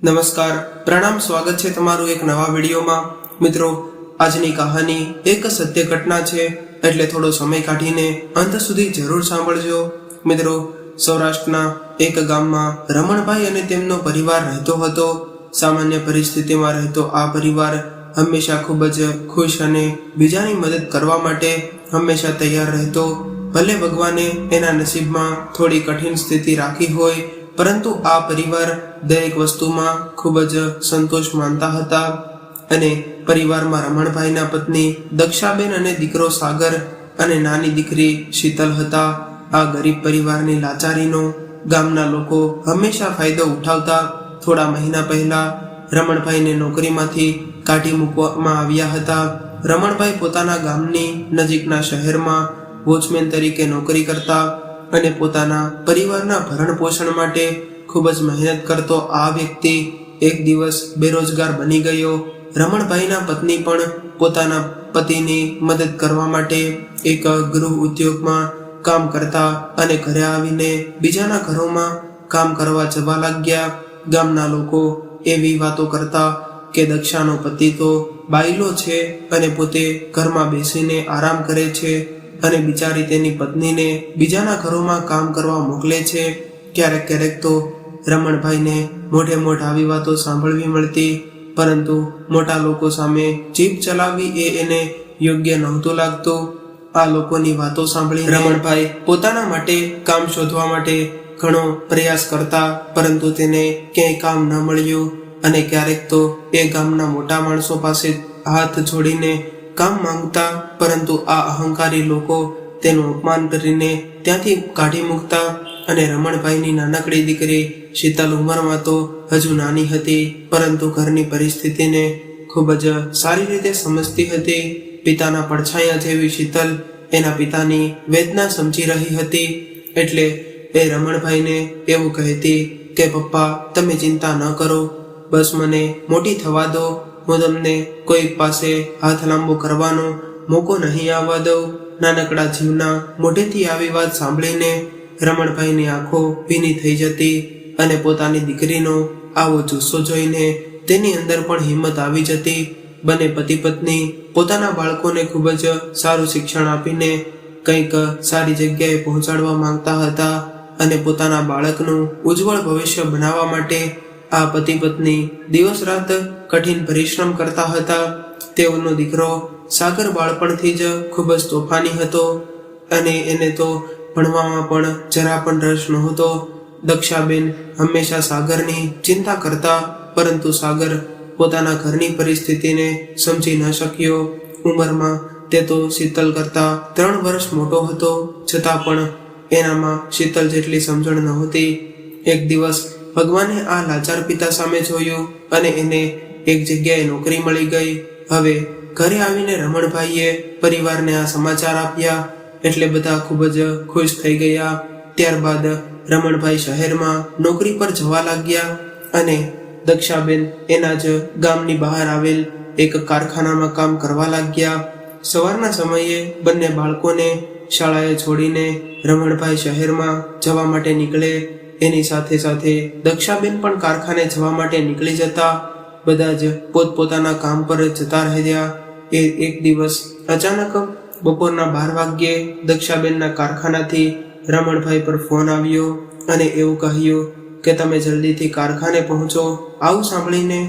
નમસ્કાર, પ્રણામ, સ્વાગત છે તમારું એક નવા વિડીયોમાં। મિત્રો, આજની કહાની એક સત્ય ઘટના છે, એટલે થોડો સમય કાઢીને અંત સુધી જરૂર સાંભળજો। મિત્રો, સૌરાષ્ટ્રના એક ગામમાં રમણભાઈ અને તેમનો પરિવાર રહેતો હતો। સામાન્ય પરિસ્થિતિમાં રહેતો આ પરિવાર હંમેશા ખૂબ જ ખુશ અને બીજાની મદદ કરવા માટે હંમેશા તૈયાર રહેતો। ભલે ભગવાને એના નસીબમાં થોડી કઠિન સ્થિતિ રાખી હોય, પરંતુ આ પરિવાર દરેક વસ્તુમાં ખૂબ જ સંતોષ માનતા હતા। અને પરિવારમાં રમણભાઈના પત્ની દક્ષાબેન અને દીકરો સાગર અને નાની દીકરી શીતલ હતા। આ ગરીબ પરિવારની લાચારીનો ગામના લોકો હંમેશા ફાયદો ઉઠાવતા। થોડા મહિના પહેલા રમણભાઈને નોકરીમાંથી કાઢી મૂકવામાં આવ્યા હતા। રમણભાઈ પોતાના ગામની નજીકના શહેરમાં વોચમેન તરીકે નોકરી કરતા અને પોતાના પરિવારના ભરણ પોષણ માટે ખૂબ જ મહેનત કરતો આ વ્યક્તિ એક દિવસ બેરોજગાર બની ગયો। રમણભાઈના પત્ની પણ પોતાના પતિની મદદ કરવા માટે એક ગૃહ ઉદ્યોગમાં કામ કરતા અને ઘરે આવીને બીજાના ઘરોમાં કામ કરવા જવા લાગ્યા। ગામના લોકો એવી વાતો કરતા કે દક્ષાનો પતિ તો બાયલો છે અને પોતે ઘરમાં બેસીને આરામ કરે છે અને બિચારી તેની પત્નીને બીજાના ઘરોમાં કામ કરવા મોકલે છે। ક્યારેક ક્યારેક તો રમણભાઈને મોઢે મોઢ આવી વાતો સાંભળવી મળતી, પરંતુ મોટા લોકો સામે જીભ ચલાવવી એને યોગ્ય નહોતું લાગતું। આ લોકોની વાતો સાંભળી રમણભાઈ પોતાના માટે કામ શોધવા માટે ઘણો પ્રયાસ કરતા, પરંતુ તેને ક્યાંય કામ ન મળ્યું અને ક્યારેક તો એ ગામના મોટા માણસો પાસે હાથ જોડીને કામ માંગતા, પરંતુ આ અહંકારી લોકો તેનું અપમાન કરીને ત્યાંથી કાઢી મૂકતા। અને રમણભાઈની નાનકડી દીકરી શીતલ ઉંમરમાં તો હજુ નાની હતી, પરંતુ ઘરની પરિસ્થિતિને ખૂબ જ સારી રીતે સમજતી હતી। પિતાના પડછાયા જેવી શીતલ એના પિતાની વેદના સમજી રહી હતી, એટલે એ રમણભાઈને એવું કહેતી કે પપ્પા, તમે ચિંતા ન કરો, બસ મને મોટી થવા દો, હું તમને કોઈ પાસે હાથ લાંબો કરવાનો મોકો નહીં આવવા દઉં। નાનકડા જીવના મોઢેથી આવી વાત સાંભળીને રમણભાઈની આંખો ભીની થઈ જતી અને પોતાની દીકરીનો આવો જુસ્સો જોઈને તેની અંદર પણ હિંમત આવી જતી। બંને પતિ પત્ની પોતાના બાળકોને ખૂબ જ સારું શિક્ષણ આપીને કંઈક સારી જગ્યાએ પહોંચાડવા માંગતા હતા અને પોતાના બાળકનું ઉજ્જવળ ભવિષ્ય બનાવવા માટે આ પતિ પત્ની દિવસ રાત કઠિન પરિશ્રમ કરતા હતા। તેઓનો દીકરો સાગર બાળપણથી જ ખૂબ જ તોફાની હતો અને એને તો ભણવામાં પણ જરા પણ રસ નહોતો। દક્ષાબેન હંમેશા સાગરની ચિંતા કરતા, પરંતુ સાગર પોતાના ઘરની પરિસ્થિતિને સમજી ન શક્યો। ઉંમરમાં તે તો શીતલ કરતા 3 વર્ષ મોટો હતો, છતાં પણ એનામાં શીતલ જેટલી સમજણ નહોતી। એક દિવસ ભગવાને આ લાચાર પિતા સામે જોયું અને એને એક જગ્યાએ નોકરી મળી ગઈ। હવે ઘરે આવીને રમણભાઈએ પરિવારને આ સમાચાર આપ્યા, એટલે બધા ખૂબ જ ખુશ થઈ ગયા। ત્યારબાદ રમણભાઈ શહેરમાં નોકરી પર જવા લાગ્યા અને દક્ષાબેન એના જ ગામની બહાર આવેલ એક કારખાનામાં કામ કરવા લાગ્યા। સવારના સમયે બંને બાળકોને શાળાએ છોડીને રમણભાઈ શહેરમાં જવા માટે નીકળે, એની સાથે સાથે દક્ષાબેન પણ કારખાને જવા માટે નીકળી જતા। બધા જ પોતપોતાના કામ પર જતા રહ્યા। એક દિવસ અચાનક બપોરના 12 વાગ્યે દક્ષાબેનના કારખાનાથી રમણભાઈ પર ફોન આવ્યો અને એવું કહ્યું કે તમે જલ્દીથી કારખાને પહોંચો। આવું સાંભળીને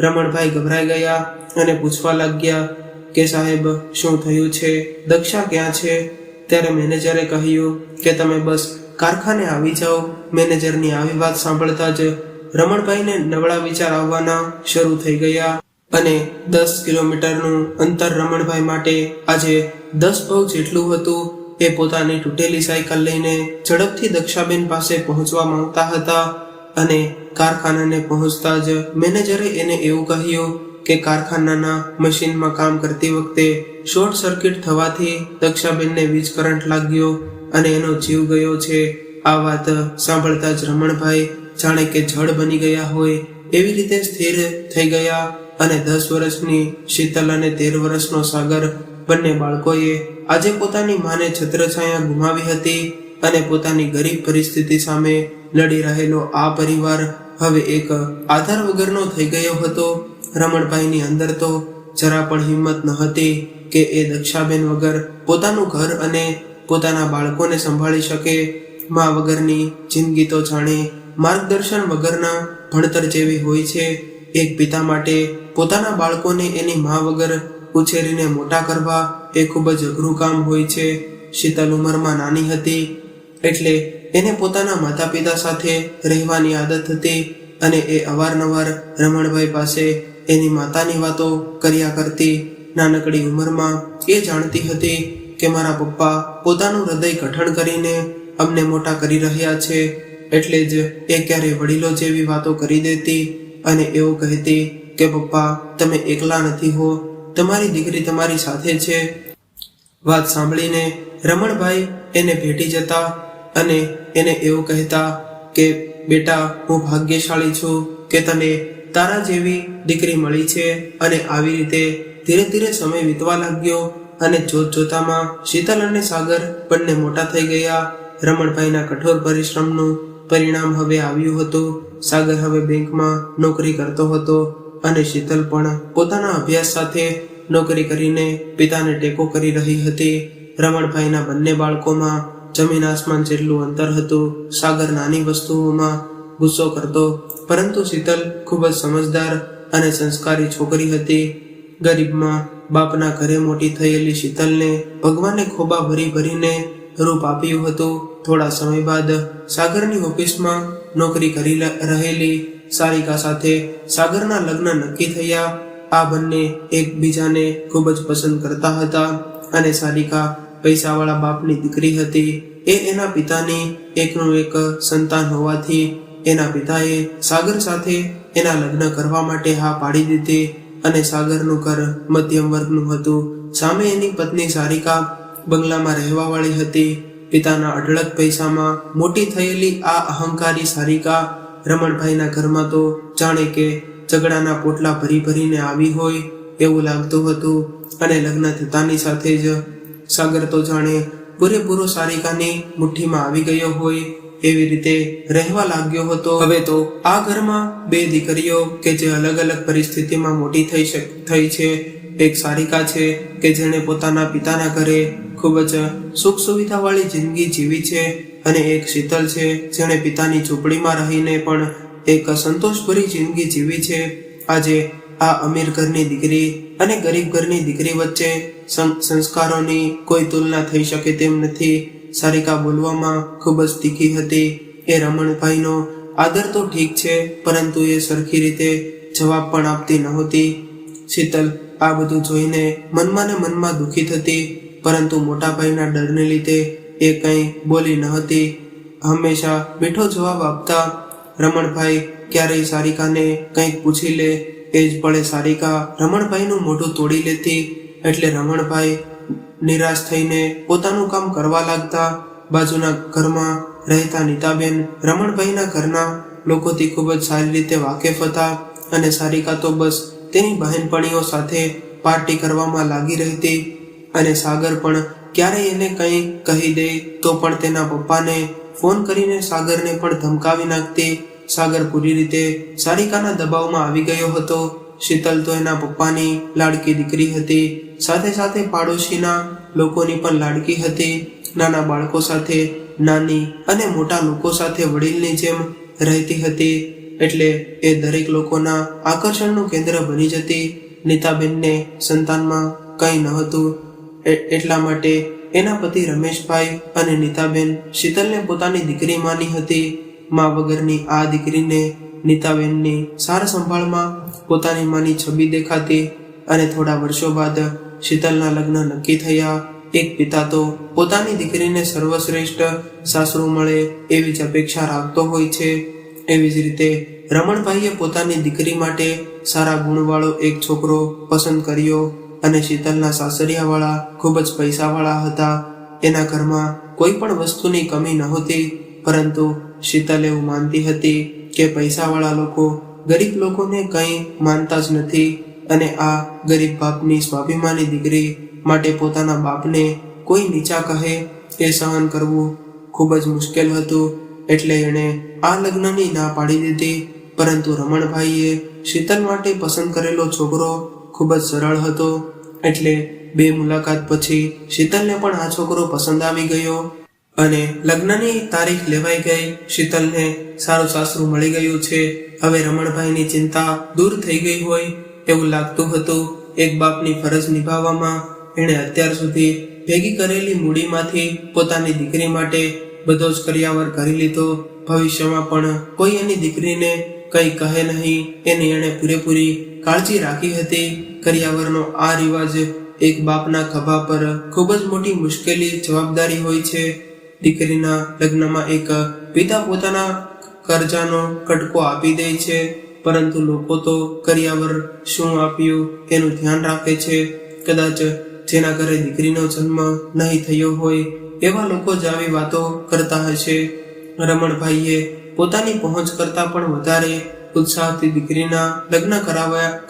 રમણભાઈ ગભરાઈ ગયા અને પૂછવા લાગ્યા કે સાહેબ, શું થયું છે? દક્ષા ક્યાં છે? ત્યારે મેનેજરે કહ્યું કે તમે બસ કારખાને આવી જાઓ। મેનેજરની આવી વાત સાંભળતા જ રમણભાઈને નબળા વિચાર આવવાના શરૂ થઈ ગયા અને 10 કિલોમીટરનું અંતર રમણભાઈ માટે આજે 10 પગ જેટલું હતું। એ પોતાની તૂટેલી સાયકલ લઈને ઝડપથી દક્ષાબેન પાસે પહોંચવા માંગતા હતા અને કારખાનાને પહોંચતા જ મેનેજરે એને એવું કહ્યું કે કારખાનાના મશીનમાં કામ કરતી વખતે શોર્ટ સર્કિટ થવાથી દક્ષાબેનને વીજ કરંટ લાગ્યો અને એનો જીવ ગયો છે। આ વાત સાંભળતા જ રમણભાઈ જાણે કે જડ બની ગયા હોય એવી રીતે સ્થિર થઈ ગયા અને 10 વર્ષની શીતલ અને 13 વર્ષનો સાગર બંને બાળકોએ આજે પોતાની માને છત્રછાયા ગુમાવી હતી અને પોતાની ગરીબ પરિસ્થિતિ સામે લડી રહેલો આ પરિવાર હવે એક આધાર વગરનો થઈ ગયો હતો. રમણભાઈની અંદર તો જરા પણ હિંમત ન હતી કે એ દક્ષાબેન વગર પોતાનું ઘર અને પોતાના બાળકોને સંભાળી શકે. મા વગરની જિંદગી તો જાણે માર્ગદર્શન વગરના ભણતર જેવી હોય છે. એક પિતા માટે પોતાના બાળકોને એની મા વગર ઉછેરીને મોટા કરવા એ ખૂબ જ અઘરું કામ હોય છે. શીતલ ઉંમરમાં નાની હતી એટલે એને પોતાના માતા પિતા સાથે રહેવાની આદત હતી અને એ અવારનવાર રમણભાઈ પાસે એની માતાની વાતો કર્યા કરતી. નાનકડી ઉંમરમાં એ જાણતી હતી કે મારા પપ્પા પોતાનું હૃદય કઠણ કરીને અમને મોટા કરી રહ્યા છે, એટલે જ એ ક્યારેય વડીલો જેવી વાતો કરી દેતી અને એવું કહેતી કે પપ્પા તમે એકલા નથી હો, તમારી દીકરી તમારી સાથે છે. વાત સાંભળીને રમણભાઈ એને ભેટી જતા અને એને એવું કહેતા કે બેટા હું ભાગ્યશાળી છું કે તને તારા જેવી દીકરી મળી છે. અને આવી રીતે ધીરે ધીરે સમય વીતવા લાગ્યો અને જોત જોતામાં શીતલ અને સાગર બંને મોટા થઈ ગયા. રમણભાઈના કઠોર પરિશ્રમનું પરિણામ હવે આવ્યું હતું. સાગર હવે બેંકમાં નોકરી કરતો હતો અને શીતલ પણ પોતાના અભ્યાસ સાથે નોકરી કરીને પિતાને ટેકો કરી રહી હતી. રમણભાઈના બંને બાળકોમાં જમીન આસમાન જેટલું અંતર હતું. સાગર નાની વસ્તુઓમાં ગુસ્સો કરતો, પરંતુ શીતલ ખૂબ જ સમજદાર અને સંસ્કારી છોકરી હતી. ગરીબમાં બાપના ઘરે મોટી થયેલી શીતલને ભગવાને ખોબા ભરી ભરીને રૂપ આપ્યું હતું. થોડા સમય બાદ સાગરની ઓફિસમાં નોકરી કરી રહેલી સારિકા સાથે સાગરના લગ્ન નક્કી થયા. આ બંને એકબીજાને ખૂબ જ પસંદ કરતા હતા અને સારિકા પૈસાવાળા બાપની દીકરી હતી. એ એના પિતાની એકનું એક સંતાન હોવાથી એના પિતાએ સાગર સાથે એના લગ્ન કરવા માટે હા પાડી દીધી અને સાગરનું ઘર મધ્યમ વર્ગનું હતું. સામે એની પત્ની સારિકા બંગલામાં રહેવા વાળી હતી. પિતાના અઢળક પૈસામાં મોટી થયેલી આ અહંકારી સારિકા રમણભાઈના ઘરમાં તો જાણે કે ઝઘડાના પોટલા ભરી ભરીને આવી હોય એવું લાગતું હતું. અને લગ્ન થતાની સાથે જ સાગર તો જાણે પૂરેપૂરો સારિકાની મુઠ્ઠીમાં આવી ગયો હોય એવી રીતે રહેવા લાગ્યો હતો. હવે તો આ ઘરમાં બે દીકરીઓ કે જે અલગ અલગ પરિસ્થિતિમાં મોટી થઈ છે. એક સારિકા છે કે જેણે પોતાના પિતાના ઘરે ખૂબ જ સુખ સુવિધા વાળી જિંદગી જીવી છે અને એક શીતલ છે જેણે પિતાની ઝૂંપડીમાં રહીને પણ એક સંતોષભરી જિંદગી જીવી છે. આજે આ અમીર ઘરની દીકરી અને ગરીબ ઘરની દીકરી વચ્ચે સંસ્કારોની કોઈ તુલના થઈ શકે તેમ નથી. સારિકા બોલવામાં ખૂબ જ તીખી હતી. એ રમણભાઈનો આદર તો ઠીક છે, પરંતુ એ સરખી રીતે જવાબ પણ આપતી નહોતી. શીતલ આ બધું જોઈને મનમાં ને મનમાં દુઃખી થતી, પરંતુ મોટા ભાઈના ડરને લીધે એ કંઈ બોલી ન હતી. હંમેશા મીઠો જવાબ આપતા રમણભાઈ ક્યારેય સારિકાને કંઈક પૂછી લે એ જ પળે સારિકા રમણભાઈનું મોઢું તોડી લેતી. એટલે રમણભાઈ નિરાશ થઈને પોતાનું કામ કરવા લાગતા. બાજુના ઘરમાં રહેતા નીતાબેન રમણભાઈના ઘરના લોકોથી ખૂબ જ સારી રીતે વાકેફ હતા અને સારિકા તો બસ તેની બહેનપણીઓ સાથે પાર્ટી કરવામાં લાગી રહેતી. અને સાગર પણ ક્યારેય એને કંઈ કહી દે તો પણ તેના પપ્પાને ફોન કરીને સાગરને પણ ધમકાવી નાખતી. સાગર પૂરી રીતે સારિકાના દબાવમાં આવી ગયો હતો. શીતલ તો એના પપ્પાની લાડકી દીકરી હતી, સાથે સાથે પાડોશીના લોકોની પણ લાડકી હતી. નાના બાળકો સાથે નાની અને મોટા લોકો સાથે વડીલની જેમ રહેતી હતી, એટલે એ દરેક લોકોના આકર્ષણનું કેન્દ્ર બની જતી. નીતાબેનને સંતાનમાં કંઈ ન હતું, એટલા માટે એના પતિ રમેશભાઈ અને નીતાબેન શીતલને પોતાની દીકરી માની હતી. મા વગરની આ દીકરીને નીતાબેનની સાર સંભાળમાં પોતાની માની છબી દેખાતી. અને થોડા વર્ષો બાદ શીતલના લગ્ન નક્કી થયા. એક પિતા તો પોતાની દીકરીને સર્વશ્રેષ્ઠ સાસરું મળે એવી જ અપેક્ષા રાખતો હોય છે. એવી જ રીતે રમણભાઈએ પોતાની દીકરી માટે સારા ગુણવાળો એક છોકરો પસંદ કર્યો અને શીતલના સાસરિયાવાળા ખૂબ જ પૈસાવાળા હતા. એના ઘરમાં કોઈ પણ વસ્તુની કમી નહોતી, પરંતુ શીતલ એવું માનતી હતી કે પૈસાવાળા લોકો ગરીબ લોકોને કંઈ માનતા જ નથી. અને આ ગરીબ બાપની સ્વાભિમાની દીકરી માટે પોતાના બાપને કોઈ નીચા કહે એ સહન કરવું ખૂબ જ મુશ્કેલ હતું. એટલે એણે આ લગ્નની ના પાડી દીધી પરંતુ રમણભાઈએ શીતલ માટે પસંદ કરેલો છોકરો ખૂબ જ સરળ હતો, એટલે 2 મુલાકાત પછી શીતલને પણ આ છોકરો પસંદ આવી ગયો અને લગ્નની તારીખ લેવાઈ ગઈ. શીતલને સારું સાસરું મળી ગયું છે. હવે રમણભાઈની ચિંતા દૂર થઈ ગઈ હોય એવું લાગતું હતું. એક બાપની ફરજ નિભાવવામાં એણે અત્યાર સુધી ભેગી કરેલી મૂડીમાંથી પોતાની દીકરી માટે બધો જ કર્યાવર કરી લીધો. ભવિષ્યમાં પણ કોઈ એની દીકરીને કંઈ કહે નહીં એની એણે પૂરેપૂરી કાળજી રાખી હતી. કર્યાવરનો આ રિવાજ એક બાપના ખભા પર ખૂબ જ મોટી મુશ્કેલી જવાબદારી હોય છે. દીકરીના લગ્નમાં એક પિતા પોતાના કરજાનો કટકો આપી દે છે, પરંતુ લોકો તો કર્યાવર શું આપ્યું એનું ધ્યાન રાખે છે. કદાચ જેના ઘરે દીકરીનો જન્મ નહીં થયો હોય એવા લોકો જ આવી વાતો કરતા હશે. રમણભાઈએ પોતાની પહોંચ કરતાં પણ વધારે ઉત્સાહથી દીકરીના લગ્ન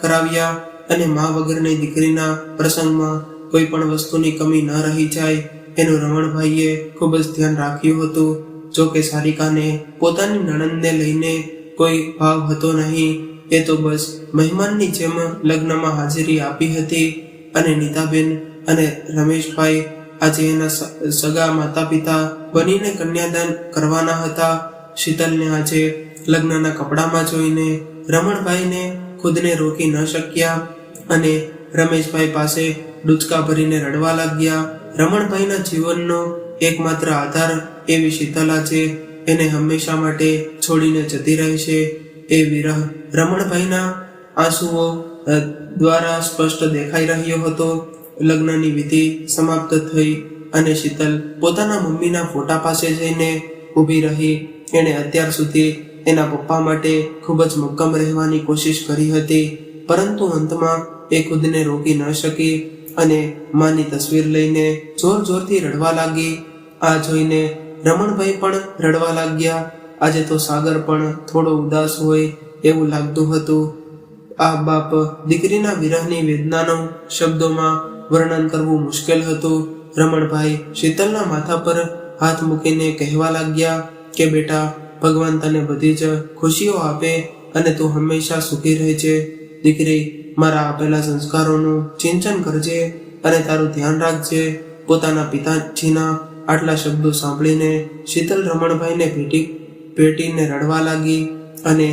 કરાવ્યા અને મા વગરની દીકરીના પ્રસંગમાં કોઈ પણ વસ્તુની કમી ન રહી જાય એનું રમણભાઈએ ખૂબ જ ધ્યાન રાખ્યું હતું. જો કે સારિકાને પોતાની નણંદને લઈને કોઈ ભાવ હતો નહીં. એ તો બસ મહેમાનની જેમ લગ્નમાં હાજરી આપી હતી અને નીતાબેન અને રમેશભાઈ આજે એના સગા માતા પિતા બનીને કન્યાદાન કરવાના હતા. શીતલને આજે લગ્નના કપડામાં જોઈને રમણભાઈને ખુદને રોકી ન શક્યા અને રમેશભાઈ પાસે ડૂચકા ભરીને રડવા લાગ્યા. રમણભાઈના જીવનનો એકમાત્ર આધાર એવી શીતલા છે, એને હંમેશા માટે છોડીને જતી રહેશે. એ વિરહ રમણભાઈના આંસુઓ દ્વારા સ્પષ્ટ દેખાઈ રહ્યો હતો. લગ્નની વિધિ સમાપ્ત થઈ અને શીતલ પોતાના મમ્મીના ફોટા પાસે જઈને ઊભી રહી. એણે અત્યાર સુધી એના પપ્પા માટે ખૂબ જ મક્કમ રહેવાની કોશિશ કરી હતી, પરંતુ અંતમાં એ ખુદને રોકી ન શકી અને માની તસવીર લઈને જોર જોરથી રડવા લાગી. આ જોઈને રમણભાઈ પણ રડવા લાગ્યા. આજે તો સાગર પણ થોડો ઉદાસ હોય એવું લાગતું હતું. આ બાપ દીકરીના વિરહની વેદનાનું શબ્દોમાં વર્ણન કરવું મુશ્કેલ હતું. રમણભાઈ શીતલના માથા પર હાથ મૂકીને કહેવા લાગ્યા કે બેટા, ભગવાન તને બધી જ ખુશીઓ આપે અને તું હંમેશા સુખી રહેજે. દીકરી, મારા આપેલા સંસ્કારોનું સિંચન કરજે અને તારું ધ્યાન રાખજે. પોતાના પિતાજીના આટલા શબ્દો સાંભળીને શીતલ રમણભાઈને ભેટીને રડવા લાગી અને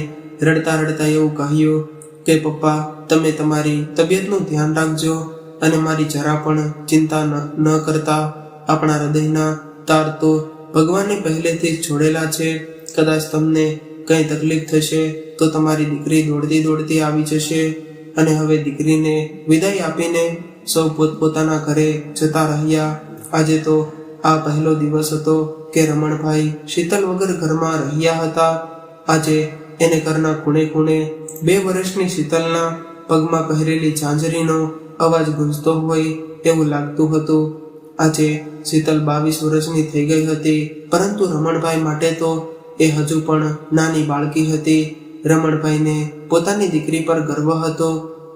રડતા રડતા એવું કહ્યું કે પપ્પા, તમે તમારી તબિયતનું ધ્યાન રાખજો અને મારી જરા પણ ચિંતા ન કરતા. આપણા હૃદયના તાર તો ભગવાને પહેલેથી જ જોડેલા છે. કદાચ તમને કંઈ તકલીફ થશે તો તમારી દીકરી દોડતી દોડતી આવી જશે. અને હવે દીકરીને વિદાય આપીને સૌ પોતપોતાના ઘરે જતા રહ્યા. આજે તો આ પહેલો દિવસ હતો કે રમણભાઈ શીતલ વગર ઘરમાં રહ્યા હતા. આજે એને ઘરના ખૂણે ખૂણે 2 વર્ષની શીતલના પગમાં પહેરેલી ઝાંઝરીનો અવાજ ગુંજતો હોય એવું લાગતું હતું. આજે શીતલ 22 વર્ષની થઈ ગઈ હતી, પરંતુ રમણભાઈ માટે તો એ હજુ પણ નાની બાળકી હતી. રમણભાઈને પોતાની દીકરી પર ગર્વ હતો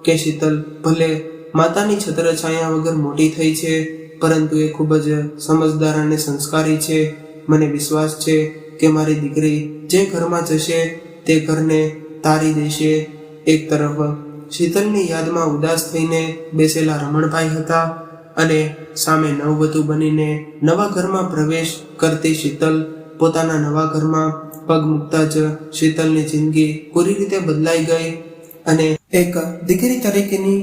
કે શીતલ ભલે માતાની છત્રછાયા વગર મોટી થઈ છે, પરંતુ એ ખૂબ જ સમજદાર અને સંસ્કારી છે. મને વિશ્વાસ છે કે મારી દીકરી જે ઘરમાં જશે તે ઘરને તારી દેશે. એક તરફ શીતલની યાદમાં ઉદાસ થઈને બેસેલા રમણભાઈ હતા અને સામે નવવધુ બનીને નવા ઘરમાં પ્રવેશ કરતી શીતલ. પોતાના નવા ઘરમાં પગ મૂકતા જ શીતલની જિંદગી પૂરી રીતે બદલાઈ ગઈ અને એક દીકરી તરીકેની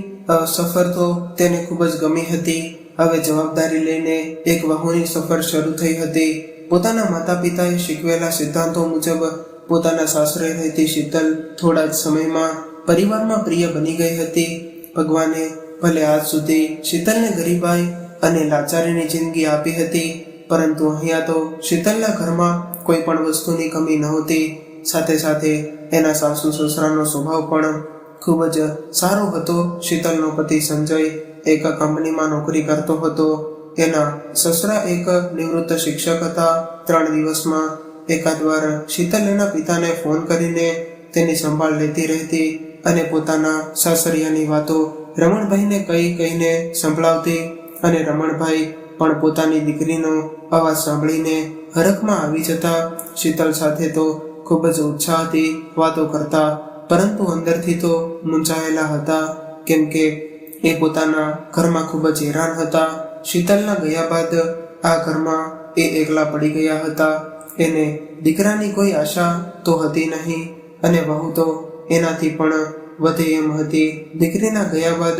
સફર તો તેને ખૂબ જ ગમી હતી. હવે જવાબદારી લઈને એક વહુની સફર શરૂ થઈ હતી. પોતાના માતા પિતાએ શીખવેલા સિદ્ધાંતો મુજબ પોતાના સાસરે રહેતી શીતલ થોડા જ સમયમાં પરિવારમાં પ્રિય બની ગઈ હતી. ભગવાને ભલે આજ સુધી શીતલને ગરીબાઈ અને લાચારીની જિંદગી આપી હતી, પરંતુ અહીંયા તો શીતલના ઘરમાં કોઈ પણ વસ્તુની કમી નહોતી. સાથે સાથે એના સાસુ સસરાનો સ્વભાવ પણ ખૂબ જ સારો હતો. શીતલનો પતિ સંજય એક કંપનીમાં નોકરી કરતો હતો. એના સસરા એક નિવૃત્ત શિક્ષક હતા. 3 દિવસમાં એકાદ વાર શીતલ એના પિતાને ફોન કરીને તેની સંભાળ લેતી રહેતી અને પોતાના સાસરિયાની વાતો રમણભાઈને કહીને સંભળાવતી અને રમણભાઈ પણ પોતાની દીકરીનો અવાજ સાંભળીને હરખમાં આવી જતા. શીતલ સાથે તો ખૂબ જ ઉત્સાહથી વાતો કરતા, પરંતુ અંદરથી તો મૂંઝાયેલા હતા, કેમ કે એ પોતાના ઘરમાં ખૂબ જ હેરાન હતા. શીતલના ગયા બાદ આ ઘરમાં એ એકલા પડી ગયા હતા. એને દીકરાની કોઈ આશા તો હતી નહીં, અને વહુ તો એનાથી પણ વધે એમ હતી. દીકરીના ગયા બાદ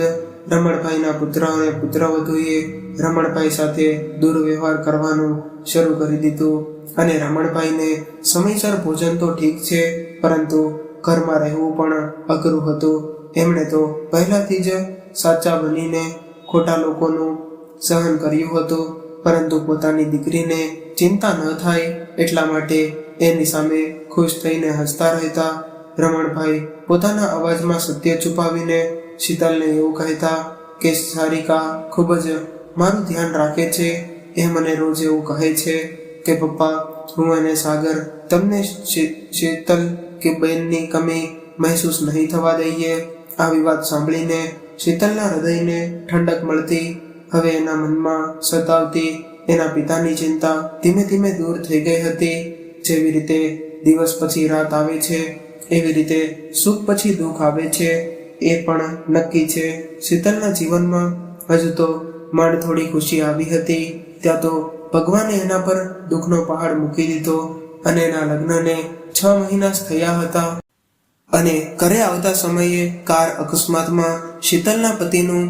રમણભાઈના પુત્ર અને પુત્રવધુએ રમણભાઈ સાથે દુર્વ્યવહાર કરવાનું શરૂ કરી દીધું, અને રમણભાઈને સમયસર ભોજન તો ઠીક છે, પરંતુ ઘરમાં રહેવું પણ અઘરું હતું. એમણે તો પહેલાથી જ સાચા બનીને ખોટા લોકોનું સહન કર્યું હતું, પરંતુ પોતાની દીકરીને ચિંતા ન થાય એટલા માટે એની સામે ખુશ થઈને હસતા રહેતા. રમણભાઈ પોતાના અવાજમાં સત્ય છુપાવીને શીતલને એવું કહેતા કે સારિકા ખૂબ જ મારું ધ્યાન રાખે છે. એ મને રોજ એવું કહે છે કે પપ્પા, હું અને સાગર તમને શીતલ કે બેનની કમી મહેસૂસ નહીં થવા દઈએ. આવી વાત સાંભળીને શીતલના હૃદયને ઠંડક મળતી. હવે એના મનમાં સતાવતી એના પિતાની ચિંતા ધીમે ધીમે દૂર થઈ ગઈ હતી. જેવી રીતે દિવસ પછી રાત આવે છે, એવી રીતે સુખ પછી દુઃખ આવે છે, એ પણ નક્કી છે. શીતલના જીવનમાં હજુ તો માંડ થોડી ખુશી આવી હતી, ત્યાં તો ભગવાને એના પર દુઃખનો પહાડ મૂકી દીધો, અને એના લગ્નને 6 મહિના થયા હતા. અને ઘરે આવતા સમયે કાર અકસ્માતમાં શીતલના પતિનું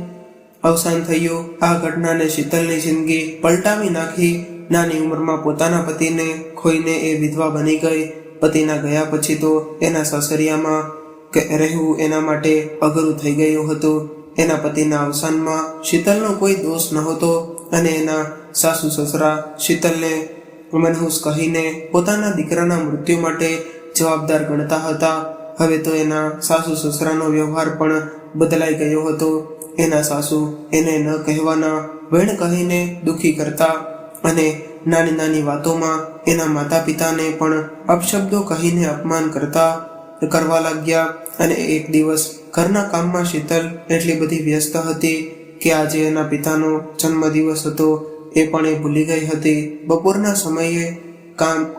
અવસાન થયું. આ ઘટનાને શીતલની જિંદગી પલટાવી નાખી. નાની ઉંમરમાં પોતાના પતિને ખોઈને એ વિધવા બની ગઈ. પતિના ગયા પછી તો એના સાસરિયામાં રહેવું એના માટે અઘરું થઈ ગયું હતું. એના પતિના અવસાનમાં શીતલનો કોઈ દોષ નહોતો, અને એના સાસુ સસરા શીતલને મનહૂસ કહીને પોતાના દીકરાના મૃત્યુ માટે જવાબદાર ગણતા હતા. હવે તો એના સાસુ સસરાનો વ્યવહાર પણ બદલાઈ ગયો હતો. એના સાસુ એને ન કહેવાના વેણ કહીને દુઃખી કરતા, અને નાની નાની વાતોમાં એના માતા પિતાને પણ અપશબ્દો કહીને અપમાન કરવા લાગ્યા. અને એક દિવસ ઘરના કામમાં શીતલ એટલી બધી વ્યસ્ત હતી કે આજે એના પિતાનો જન્મદિવસ હતો એ પણ એ ભૂલી ગઈ હતી. બપોરના સમયે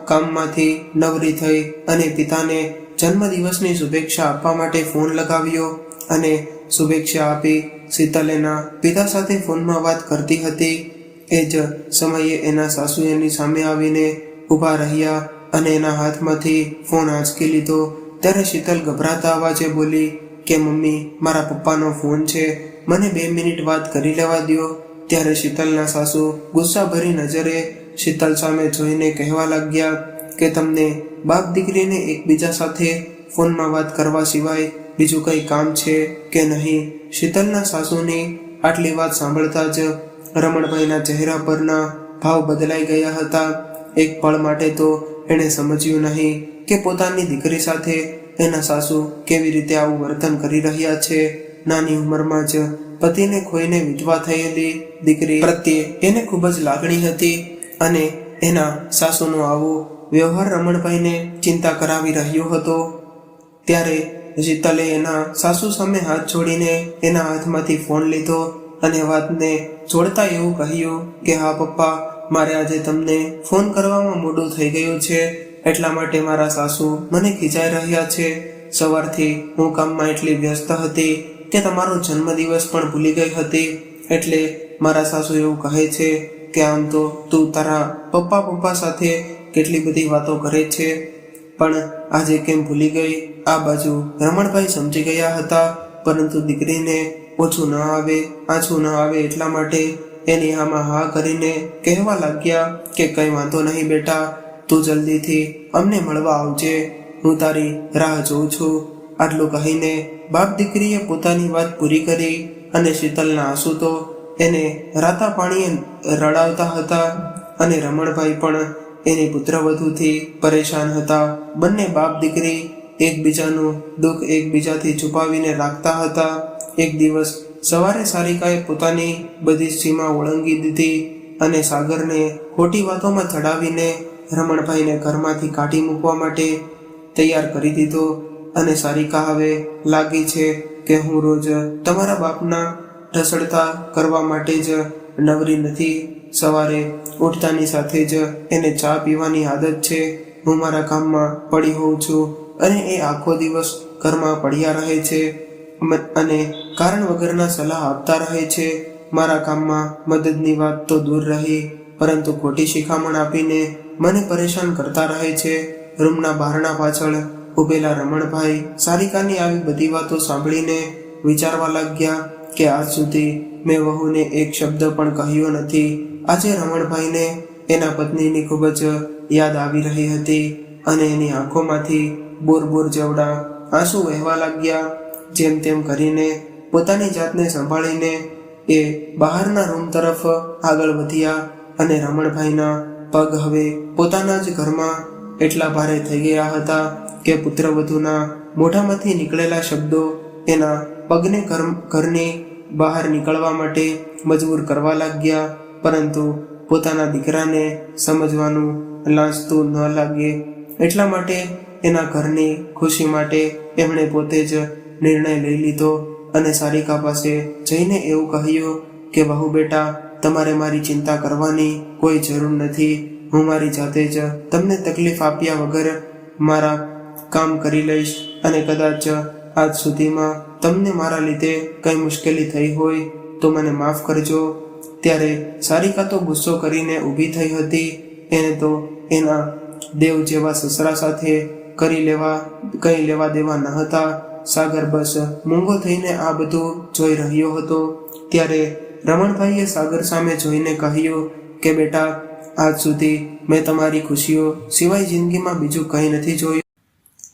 કામમાંથી નવરી થઈ અને પિતાને જન્મદિવસની શુભેચ્છા આપવા માટે ફોન લગાવ્યો, અને શુભેચ્છા આપી શીતલ એના પિતા સાથે ફોનમાં વાત કરતી હતી. એ જ સમયે એના સાસુ એની સામે આવીને ઊભા રહ્યા અને એના હાથમાંથી ફોન આંચકી લીધો. ત્યારે શીતલ ગભરાતા અવાજે બોલી કે મમ્મી, મારા પપ્પાનો ફોન છે, મને 2 મિનિટ વાત કરી લેવા દો. ત્યારે શીતલના સાસુ ગુસ્સાભરી નજરે શીતલ સામે જોઈને કહેવા લાગ્યા કે તમને બાપ દીકરીને એકબીજા સાથે ફોનમાં વાત કરવા સિવાય બીજું કંઈ કામ છે કે નહીં? શીતલના સાસુની આટલી વાત સાંભળતા જ રમણભાઈના ચહેરા પરના ભાવ બદલાઈ ગયા હતા. એક પળ માટે તો એણે સમજ્યું નહીં કે પોતાની દીકરી સાથે એના સાસુ કેવી રીતે આવું વર્તન કરી રહ્યા છે. નાની ઉંમરમાં જ પતિને ખોઈને વિધવા થયેલી દીકરી પ્રત્યે એને ખૂબ જ લાગણી હતી, અને એના સાસુનો આવો વ્યવહાર રમણભાઈને ચિંતા કરાવી રહ્યો હતો. ત્યારે શીતલે એના સાસુ સામે હાથ જોડીને એના હાથમાંથી ફોન લીધો અને વાતને જોડતા એવું કહ્યું કે હા પપ્પા, મારે આજે તમને ફોન કરવામાં મોડું થઈ ગયું છે, એટલા માટે મારા સાસુ મને ખીજાઈ રહ્યા છે. સવારથી હું કામમાં એટલી વ્યસ્ત હતી કે તમારો જન્મદિવસ પણ ભૂલી ગઈ હતી, એટલે મારા સાસુ એવું કહે છે કે આમ તો તું તારા પપ્પા સાથે કેટલી બધી વાતો કરે છે, પણ આજે કેમ ભૂલી ગઈ? આ બાજુ રમણભાઈ સમજી ગયા હતા, પરંતુ દીકરીને ઓછું ન આવે, આછું ન આવે એટલા માટે એની આમાં હા કરીને કહેવા લાગ્યા કે કંઈ વાંધો નહીં બેટા, તું જલ્દીથી અમને મળવા આવજે, હું તારી રાહ જોઉં છું. આટલું કહીને બાપ દીકરીએ પોતાની વાત પૂરી કરી, અને શીતલના આંસુ તો એને રાતા પાણીએ રડાવતા હતા, અને રમણભાઈ પણ એની પુત્રવધૂથી પરેશાન હતા. બંને બાપ દીકરી એકબીજાનું દુઃખ એકબીજાથી છુપાવીને રાખતા હતા. એક દિવસ સવારે સારિકાએ પોતાની બધી સીમા ઓળંગી દીધી, અને સાગરને ખોટી વાતોમાં ચડાવીને રમણભાઈને ઘરમાંથી કાઢી મૂકવા માટે તૈયાર કરી દીધો. અને સારિકા હવે લાગી છે કે હું રોજ તમારા બાપના ઢસડતા કરવા માટે જ નવરી નથી. સવારે ઉઠતાની સાથે જ એને ચા પીવાની આદત છે, હું મારા કામમાં પડી હોઉં છું અને એ આખો દિવસ ઘરમાં પડ્યા રહે છે અને કારણ વગરના સલાહ આપતા રહે છે. મારા કામમાં મદદની વાત તો દૂર રહી, પરંતુ ખોટી શિખામણ આપીને મને પરેશાન કરતા રહે છે. રૂમના બારણા પાછળ ઉભેલા રમણભાઈ સારિકાની આવી બધી વાતો સાંભળીને વિચારવા લાગ્યા કે આજ સુધી મેં વહુને એક શબ્દ પણ કહ્યો નથી. આજે રમણભાઈને એના પત્નીની ખૂબ જ યાદ આવી રહી હતી અને એની આંખોમાંથી બોર જેવડા આંસુ વહેવા લાગ્યા. જેમ તેમ કરીને પોતાની જાતને સંભાળીને એ બહારના રૂમ તરફ આગળ વધ્યા અને રમણભાઈના પગ હવે પોતાના જ ઘરમાં એટલા ભારે થઈ ગયા હતા કે પુત્રવધૂના મોઢામાંથી નીકળેલા શબ્દો એના પગને ઘરની બહાર નીકળવા માટે મજબૂર કરવા લાગ્યા. પરંતુ પોતાના દીકરાને સમજવાનું લાંચતું ન લાગે એટલા માટે એના ઘરની ખુશી માટે એમણે પોતે જ નિર્ણય લઈ લીધો અને સારિકા પાસે જઈને એવું કહ્યું કે વહુ બેટા, તમારે મારી ચિંતા કરવાની કોઈ જરૂર નથી. હું મારી જાતે જ તમને તકલીફ આપ્યા વગર મારા કામ કરી લઈશ અને કદાચ આજ સુધીમાં તમને મારા લીધે કંઈ મુશ્કેલી થઈ હોય તો મને માફ કરજો. ત્યારે સારિકા તો ગુસ્સો કરીને ઊભી થઈ હતી. એને તો એના દેવ જેવા સસરા સાથે કંઈ લેવા દેવા ન હતા. સાગર બસ મૂંગો થઈને આ બધું જોઈ રહ્યો હતો. ત્યારે રમણભાઈએ સાગર સામે જોઈને કહ્યું કે બેટા, આજ સુધી મેં તમારી ખુશીઓ સિવાય જિંદગીમાં બીજું કંઈ નથી જોયું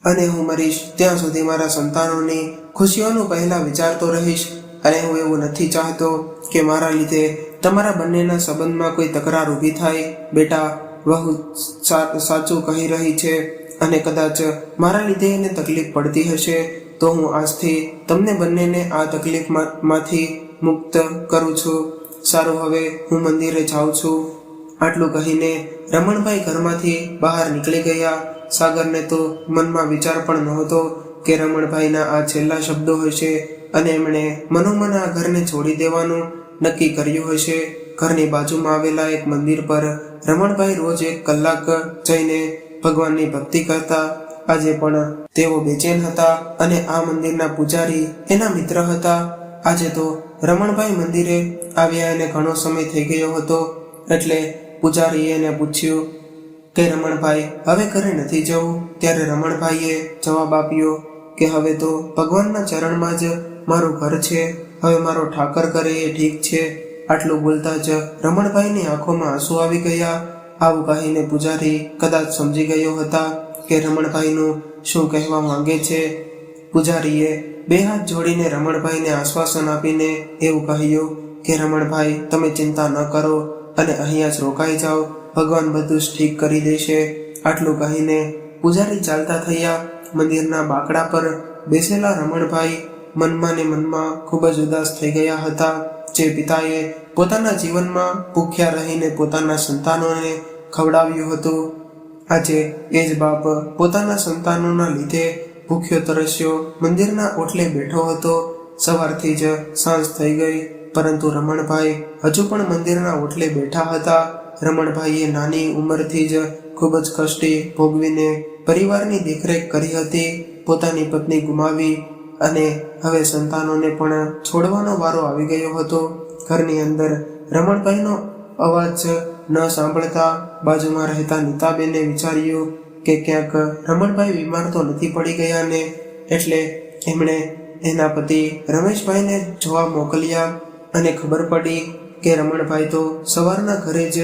અને હું મરીશ ત્યાં સુધી મારા સંતાનોની ખુશીઓનું પહેલા વિચારતો રહીશ. અને હું એવું નથી ચાહતો કે મારા લીધે તમારા બંનેના સંબંધમાં કોઈ તકરાર ઊભી થાય. બેટા, વહુ સાચું કહી રહી છે અને કદાચ મારા લીધે એને તકલીફ પડતી હશે તો હું આજથી તમને બંનેને આ તકલીફમાંથી મુક્ત કરું છું. સારું, હવે હું મંદિરે જાઉં છું. આટલું કહીને રમણભાઈ ઘરમાંથી બહાર નીકળી ગયા. સાગરને તો મનમાં વિચાર પણ નહોતો કે રમણભાઈના આ છેલ્લા શબ્દો હશે અને એમણે મનોમન આ ઘરને છોડી દેવાનું નક્કી કર્યું હશે. ઘરની બાજુમાં આવેલા એક મંદિર પર રમણભાઈ રોજ 1 કલાક જઈને ભગવાનની ભક્તિ કરતા. આજે પણ તેઓ બેચેન હતા અને આ મંદિરના પૂજારી એના મિત્ર હતા. આજે તો રમણભાઈ મંદિરે આવ્યા એને ઘણો સમય થઈ ગયો હતો. એટલે પૂજારીએ એને પૂછ્યું કે રમણભાઈ, હવે ઘરે નથી જવું? ત્યારે રમણભાઈએ જવાબ આપ્યો કે હવે તો ભગવાનના ચરણમાં જ મારું ઘર છે. હવે મારો ઠાકર કરે એ ઠીક છે. આટલું બોલતા જ રમણભાઈની આંખોમાં આંસુ આવી ગયા. આવું કહીને પૂજારી કદાચ સમજી ગયો હતા કે રમણભાઈનું શું કહેવા માંગે છે. પૂજારીએ 2 હાથ જોડીને રમણભાઈને આશ્વાસન આપીને એવું કહ્યું કે રમણભાઈ, તમે ચિંતા ન કરો અને અહીંયા જ રોકાઈ જાઓ. ભગવાન બધું જ ઠીક કરી દેશે. આટલું કહીને પૂજારી ચાલતા થયા. મંદિરના બાકડા પર બેસેલા રમણભાઈ મનમાં ને મનમાં ખૂબ જ ઉદાસ થઈ ગયા હતા. જે પિતાએ પોતાના જીવનમાં ભૂખ્યા રહીને પોતાના સંતાનોને ખવડાવ્યું હતું, આજે એ જ બાપ પોતાના સંતાનોના લીધે ભૂખ્યો તરસ્યો મંદિરના ઓટલે બેઠો હતો. સવારથી જ સાંજ થઈ ગઈ, પરંતુ રમણભાઈ હજુ પણ મંદિરના ઓટલે બેઠા હતા. રમણભાઈએ નાની ઉંમરથી જ ખૂબ જ કષ્ટી ભોગવીને પરિવારની દેખરેખ કરી હતી. પોતાની પત્ની ગુમાવી અને હવે સંતાનોને પણ છોડવાનો વારો આવી ગયો હતો. ઘરની અંદર રમણભાઈનો અવાજ ન સાંભળતા બાજુમાં રહેતા નીતાબેને વિચાર્યું કે ક્યાંક રમણભાઈ બીમાર તો નથી પડી ગયા ને. એટલે એમણે એના પતિ રમેશભાઈને જોવા મોકલ્યા અને ખબર પડી કે રમણભાઈ તો સવારના ઘરે જ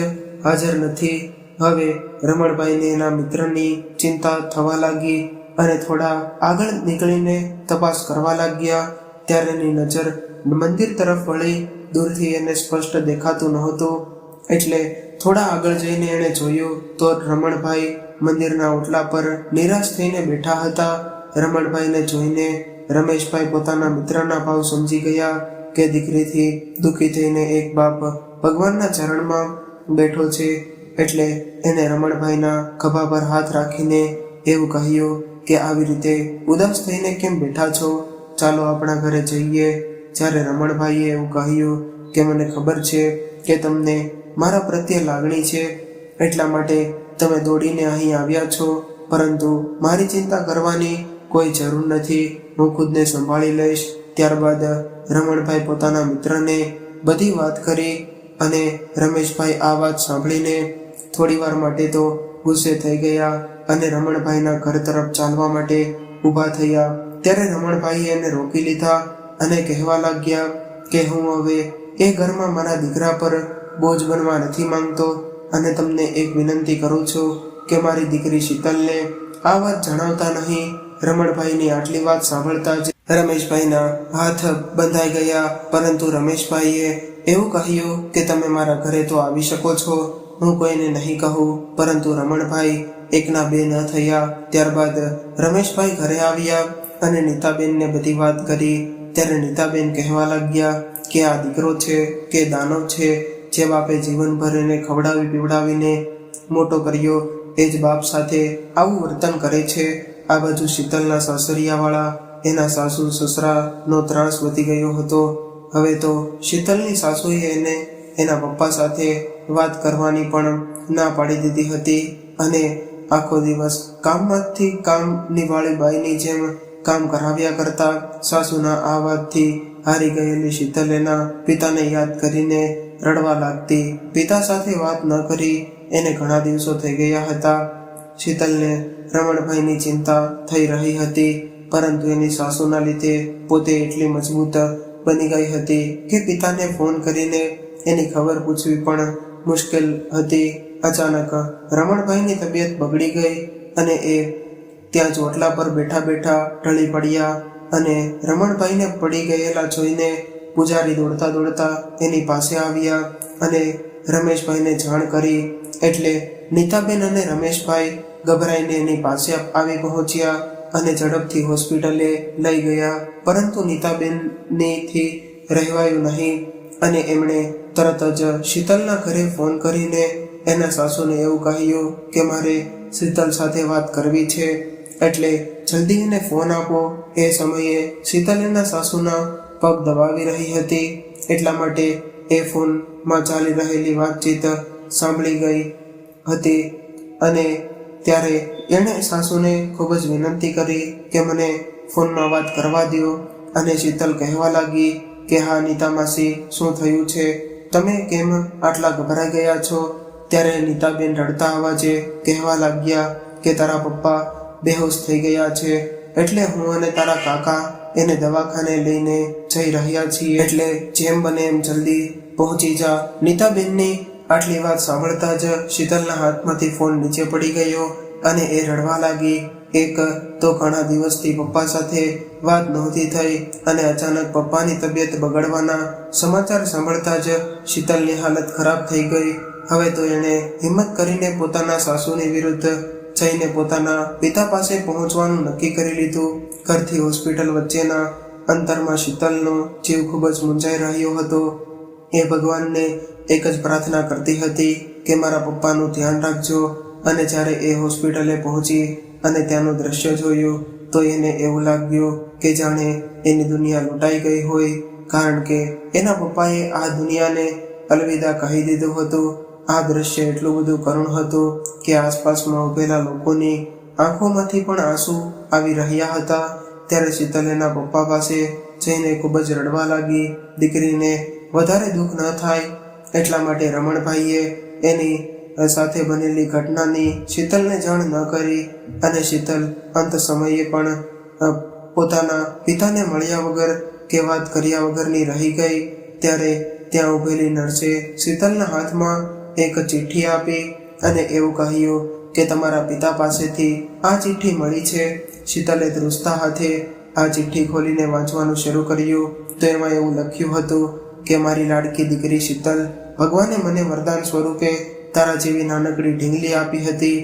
હાજર નથી. હવે રમણભાઈને એના મિત્રની ચિંતા થવા લાગી અને થોડા આગળ નીકળીને તપાસ કરવા લાગ્યા. ત્યારે એની નજર મંદિર તરફ વળી. દૂરથી એને સ્પષ્ટ દેખાતું નહોતું, એટલે થોડા આગળ જઈને એણે જોયું તો રમણભાઈ મંદિરના ઓટલા પર નિરાશ થઈને બેઠા હતા. રમણભાઈને જોઈને રમેશભાઈ પોતાના મિત્રના ભાવ સમજી ગયા કે દીકરીથી દુઃખી થઈને એક બાપ ભગવાનના ચરણમાં બેઠો છે. એટલે એને રમણભાઈના ખભા પર હાથ રાખીને એવું કહ્યું કે આવી રીતે ઉદાસ થઈને કેમ બેઠા છો? ચાલો આપણા ઘરે જઈએ. જ્યારે રમણભાઈએ એવું કહ્યું કે મને ખબર છે કે તમને મારા પ્રત્યે લાગણી છે, એટલા માટે તમે દોડીને અહીં આવ્યા છો, પરંતુ મારી ચિંતા કરવાની કોઈ જરૂર નથી. હું ખુદને સંભાળી લઈશ. ત્યારબાદ રમણભાઈ પોતાના મિત્રને બધી વાત કરી અને રમેશભાઈ આ વાત સાંભળીને થોડીવાર માટે તો ગુસ્સે થઈ ગયા અને રમણભાઈના ઘર તરફ ચાલવા માટે ઊભા થયા. ત્યારે રમણભાઈએ એને રોકી લીધા અને કહેવા લાગ્યા કે હું હવે એ ઘરમાં મારા દીકરા પર બોજ બનવા નથી માંગતો અને તમને એક વિનંતી કરું છું કે મારી દીકરી શીતલને આ વાત જણાવતા નહીં. રમણભાઈની આટલી વાત સાંભળતા જ રમેશભાઈના હાથ બંધાઈ ગયા, પરંતુ રમેશભાઈએ એવું કહ્યું કે તમે મારા ઘરે તો આવી શકો છો, હું કોઈને નહીં કહું. પરંતુ રમણભાઈ એકના બે ન થયા. ત્યારબાદ રમેશભાઈ ઘરે આવ્યા અને નીતાબેનને બધી વાત કરી. ત્યારે નીતાબેન કહેવા લાગ્યા કે આ દીકરો છે કે દાનવ છે, જે બાપે જીવનભર એને ખવડાવી પીવડાવીને મોટો કર્યો, એ જ બાપ સાથે આવું વર્તન કરે છે. આ બાજુ શીતલના સાસરિયાવાળા એના સાસુ સસરાનો ત્રાસ વધી ગયો હતો. હવે તો શીતલની સાસુએ એને એના પપ્પા સાથે વાત કરવાની પણ ના પાડી દીધી હતી અને આખો દિવસ કામમાંથી કામ નિભાળી બાઈની જેમ કામ કરાવ્યા કરતા. સાસુના આ વાતથી હારી ગયેલી શીતલ એના પિતાને યાદ કરીને રડવા લાગતી. પિતા સાથે વાત ન કરી એને ઘણા દિવસો થઈ ગયા હતા. શીતલને રમણભાઈની ચિંતા થઈ રહી હતી, પરંતુ એની સાસુના લીધે પોતે એટલી મજબૂત બની ગઈ હતી કે પિતાને ફોન કરીને એની ખબર પૂછવી પણ મુશ્કેલ હતી. અચાનક રમણભાઈની તબિયત બગડી ગઈ અને એ ત્યાં ચોટલા પર બેઠા બેઠા ઢળી પડ્યા અને રમણભાઈને પડી ગયેલા જોઈને પૂજારી દોડતા દોડતા એની પાસે આવ્યા અને રમેશભાઈને જાણ કરી. એટલે નીતાબેન અને રમેશભાઈ ગભરાઈને એની પાસે આવી પહોંચ્યા અને ઝડપથી હોસ્પિટલે લઈ ગયા. પરંતુ નીતાબેનથી રહેવાયું નહીં અને એમણે તરત જ શીતલના ઘરે ફોન કરીને એના સાસુને એવું કહ્યું કે મારે શીતલ સાથે વાત કરવી છે, એટલે જલ્દી એને ફોન આપો. એ સમયે શીતલ એના સાસુના પગ દબાવી રહી હતી, એટલા માટે એ ફોનમાં ચાલી રહેલી વાતચીત સાંભળી ગઈ હતી અને ત્યારે એણે સાસુને ખૂબ જ વિનંતી કરી કે મને ફોનમાં વાત કરવા દો. અને શીતલ કહેવા લાગી કે હા નીતા માસી, શું થયું છે? તમે કેમ આટલા ગભરાઈ ગયા છો? ત્યારે નીતાબેન રડતા અવાજે કહેવા લાગ્યા કે તારા પપ્પા બેહોશ થઈ ગયા છે, એટલે હું અને તારા કાકા એને દવાખાને લઈને જઈ રહ્યા છીએ, એટલે જેમ બને એમ જલ્દી પહોંચી જા. નીતાબેનની આટલી વાત સાંભળતા જ શીતલના હાથમાંથી ફોન નીચે પડી ગયો અને એ રડવા લાગી. એક તો ઘણા દિવસથી પપ્પા સાથે વાત નહોતી થઈ અને અચાનક પપ્પાની તબિયત બગડવાના સમાચાર સાંભળતા જ શીતલની હાલત ખરાબ થઈ ગઈ. હવે તો એણે હિંમત કરીને પોતાના સાસુની વિરુદ્ધ જઈને પોતાના પિતા પાસે પહોંચવાનું નક્કી કરી લીધું. ઘરથી હોસ્પિટલ વચ્ચેના અંતરમાં શીતલનો જીવ ખૂબ જ મૂંઝાઈ રહ્યો હતો. એ ભગવાનને એક જ પ્રાર્થના કરતી હતી કે મારા પપ્પાનું ધ્યાન રાખજો. અને જ્યારે એ હોસ્પિટલે પહોંચી અને ત્યાંનું દ્રશ્ય જોયું તો એને એવું લાગ્યું કે જાણે એની દુનિયા લૂંટાઈ ગઈ હોય, કારણ કે એના પપ્પાએ આ દુનિયાને અલવિદા કહી દીધું હતું. આ દ્રશ્ય એટલું બધું કરુણ હતું કે આસપાસમાં ઉભેલા લોકોની આંખોમાંથી પણ આંસુ આવી રહ્યા હતા. ત્યારે શીતલ એના પપ્પા પાસે જઈને ખૂબ જ રડવા લાગી. દીકરીને વધારે દુઃખ ન થાય એટલા માટે રમણભાઈએ એની સાથે બનેલી ઘટનાની શીતલને જાણ ન કરી અને શીતલ અંત સમયે પણ પોતાના પિતાને મળ્યા વગર કે વાત કર્યા વગરની રહી ગઈ. ત્યારે ત્યાં ઉભેલી નર્સે શીતલના હાથમાં એક ચિઠ્ઠી આપી અને એવું કહ્યું કે તમારા પિતા પાસેથી આ ચિઠ્ઠી મળી છે. શીતલે ધ્રુસતા હાથે આ ચિઠ્ઠી ખોલીને વાંચવાનું શરૂ કર્યું તો એમાં એવું લખ્યું હતું કે મારી લાડકી દીકરી શીતલ, ભગવાને મને વરદાન સ્વરૂપે તારા જેવી નાનકડી ઢીંગલી આપી હતી.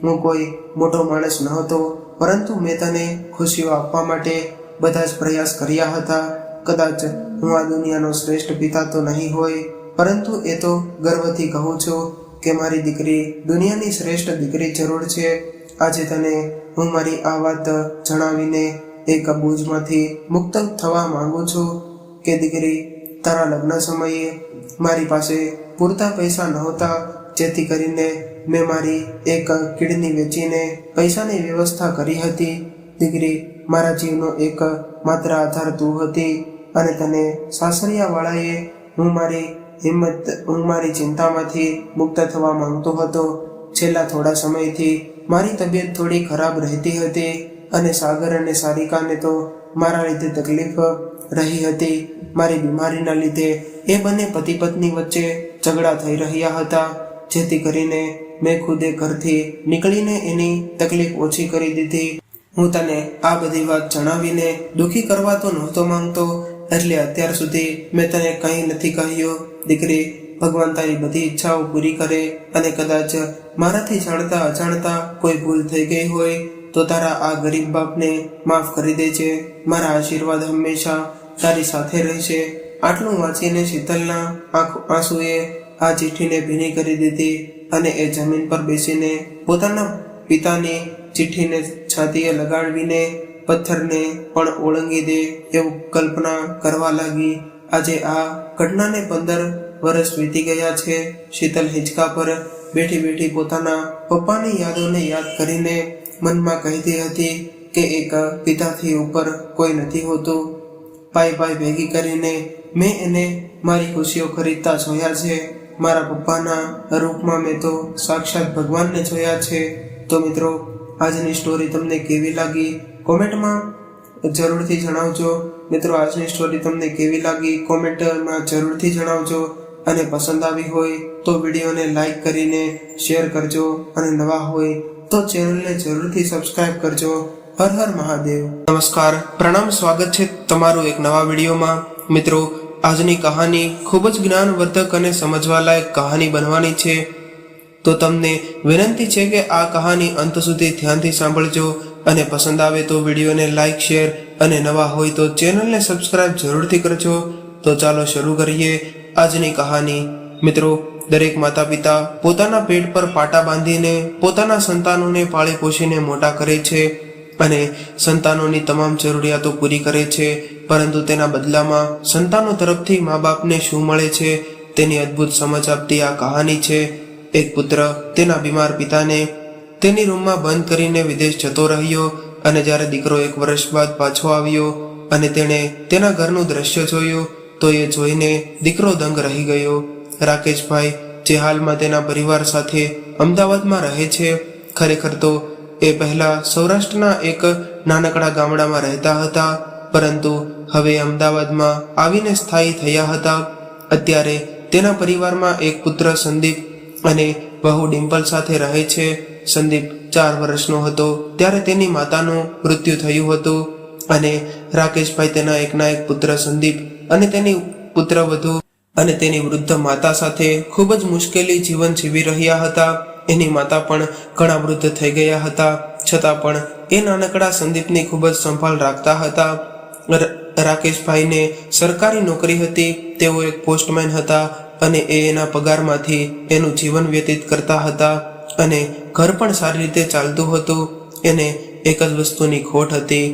હું કોઈ મોટો માણસ નહોતો, પરંતુ મેં તને ખુશીઓ આપવા માટે બધા જ પ્રયાસ કર્યા હતા. કદાચ હું આ દુનિયાનો શ્રેષ્ઠ પિતા તો નહીં હોય, પરંતુ એ તો ગર્વથી કહું છું કે મારી દીકરી દુનિયાની શ્રેષ્ઠ દીકરી જરૂર છે. આજે તને હું મારી આ વાત જણાવીને એક બોજમાંથી મુક્ત થવા માંગુ છું કે દીકરી, તારા લગ્ન સમયે મારી પાસે પૂરતા પૈસા નહોતા, જેથી કરીને મેં મારી એક કિડની વેચીને પૈસાની વ્યવસ્થા કરી હતી. દીકરી, મારા જીવનો એક માત્ર આધાર તું હતી અને તને સાસરિયાવાળાએ હું મારી ચિંતામાંથી મુક્ત થવા માંગતો હતો. છેલ્લા થોડા સમયથી મારી તબિયત થોડી ખરાબ રહેતી હતી અને સાગર અને સારિકાને તો મારા લીધે તકલીફ રહી હતી. મારી બીમારીના લીધે એ બંને પતિ પત્ની વચ્ચે ઝઘડા થઈ રહ્યા હતા, જેથી કરીને મેં ખુદે ઘરથી નીકળીને એની તકલીફ ઓછી કરી દીધી. હું તને આ બધી વાત જણાવીને દુઃખી કરવા તો નહોતો માંગતો, એટલે અત્યાર સુધી મેં તને કંઈ નથી કહ્યું. દીકરી, ભગવાન તારી બધી ઈચ્છાઓ પૂરી કરે અને કદાચ મારાથી જાણતા અજાણતા કોઈ ભૂલ થઈ ગઈ હોય તો તારા આ ગરીબ બાપને માફ કરી દેજે. મારા આશીર્વાદ હંમેશા તારી સાથે રહેશે. આટલું વાંચીને શીતલના આંસુએ આ ચિઠ્ઠીને ભીની કરી દીધી અને એ જમીન પર બેસીને પોતાના પિતાની ચિઠ્ઠીને છાતીએ લગાડવીને પથ્થરને પણ ઓળંગી દે એવું કલ્પના કરવા લાગી. આજે આ ઘટનાને 15 વર્ષ વીતી ગયા છે. શીતલ હિંચકા પર બેઠી બેઠી પોતાના પપ્પાની યાદોને યાદ કરીને મનમાં કહેતી હતી કે એક પિતાથી ઉપર કોઈ નથી હોતું. પાઈ ભેગી કરીને મેં એને મારી ખુશીઓ ખરીદતા જોયા છે. મારા પપ્પાના રૂપમાં મેં તો સાક્ષાત ભગવાનને જોયા છે. તો મિત્રો, આજની સ્ટોરી તમને કેવી લાગી કોમેન્ટમાં જરૂરથી જણાવજો. મિત્રો, આજની સ્ટોરી તમને કેવી લાગી કોમેન્ટમાં જરૂરથી જણાવજો અને પસંદ આવી હોય તો વિડીયોને લાઈક કરીને શેર કરજો અને નવા હોય તો ચેનલને જરૂરથી સબસ્ક્રાઇબ કરજો. હર હર મહાદેવ. નમસ્કાર, પ્રણામ, સ્વાગત છે તમારું એક નવા વિડીયોમાં. મિત્રો, આજની કહાની ખૂબ જ જ્ઞાનવર્ધક અને સમજવાલાયક કહાની બનવાની છે. તો તમને વિનંતી છે કે આ કહાની અંત સુધી ધ્યાનથી સાંભળજો અને પસંદ આવે તો વિડીયોને લાઈક, શેર અને નવા હોય તો ચેનલને સબસ્ક્રાઇબ જરૂરથી કરજો. તો ચાલો શરૂ કરીએ આજની કહાની. મિત્રો, દરેક માતા પિતા પોતાના પેટ પર પાટા બાંધીને પોતાના સંતાનોને પાળી પોષીને મોટા કરે છે અને સંતાનોની તમામ જરૂરિયાતો પૂરી કરે છે. પરંતુ તેના બદલામાં સંતાનો તરફથી મા બાપને શું મળે છે તેની અદ્ભુત સમજ આપતી આ કહાની છે. એક પુત્ર તેના બીમાર પિતાને તેની રૂમમાં બંધ કરીને વિદેશ જતો રહ્યો અને જ્યારે દીકરો 1 વર્ષ બાદ પાછો આવ્યો અને તેણે તેના ઘરનું દ્રશ્ય જોયું તો એ જોઈને દીકરો દંગ રહી ગયો. રાકેશભાઈ, જે હાલમાં તેના પરિવાર સાથે અમદાવાદમાં રહે છે, ખરેખર તો એ પહેલા સૌરાષ્ટ્રના એક નાનકડા ગામડામાં રહેતા હતા, પરંતુ હવે અમદાવાદમાં આવીને સ્થાયી થયા હતા. અત્યારે તેના પરિવારમાં એક પુત્ર સંદીપ અને વહુ ડિમ્પલ સાથે રહે છે. સંદીપ 4 વર્ષનો હતો ત્યારે તેની માતાનું મૃત્યુ થયું હતું અને રાકેશભાઈ તેના એકના એક પુત્ર સંદીપ અને તેની પુત્રવધુ અને તેની વૃદ્ધ માતા સાથે ખૂબ જ મુશ્કેલી જીવન જીવી રહ્યા હતા. એની માતા પણ ઘણા વૃદ્ધ થઈ ગયા હતા, છતાં પણ એ નાનકડા સંદીપની ખૂબ જ સંભાળ રાખતા હતા. રાકેશભાઈને સરકારી નોકરી હતી. તેઓ એક પોસ્ટમેન હતા અને એના પગારમાંથી એનું જીવન વ્યતીત કરતા હતા અને ઘર પણ સારી રીતે ચાલતું હતું. એને એક જ વસ્તુની ખોટ હતી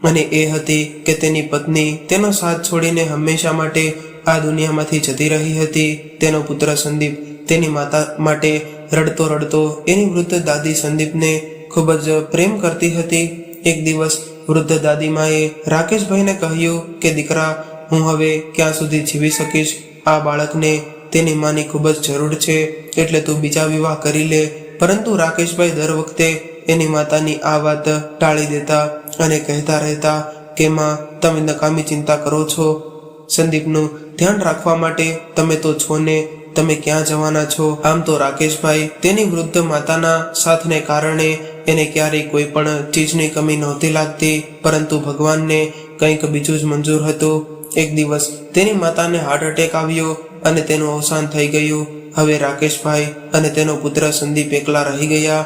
અને એ હતી કે તેની પત્ની તેનો સાથ છોડીને હંમેશા માટે આ દુનિયામાંથી જતી રહી હતી. તેનો પુત્ર સંદીપ તેની માતા માટે રડતો રડતો એની વૃદ્ધ દાદી સંદીપને ખૂબ જ પ્રેમ કરતી હતી. એક દિવસ વૃદ્ધ દાદીમાએ રાકેશભાઈને કહ્યું કે દીકરા, હું હવે ક્યાં સુધી જીવી શકીશ? આ બાળકને તેની માની ખૂબ જ જરૂર છે, એટલે તું બીજા વિવાહ કરી લે. પરંતુ રાકેશભાઈ દર વખતે એની માતાની આ વાત ટાળી દેતા અને કહેતા રહેતા કે માં, તમે નકામી ચિંતા કરો છો. સંદીપનું ધ્યાન રાખવા માટે તમે તો છો ને, તમે ક્યાં જવાના છો? આમ તો રાકેશભાઈ તેની વૃદ્ધ માતાના સાથને કારણે એને ક્યારેય કોઈ પણ ચીજની કમી નહોતી લાગતી, પરંતુ ભગવાનને કંઈક બીજું જ મંજૂર હતું. એક દિવસ તેની માતાને હાર્ટ એટેક આવ્યો અને તેનું અવસાન થઈ ગયું. હવે રાકેશભાઈ અને તેનો પુત્ર સંદીપ એકલા રહી ગયા.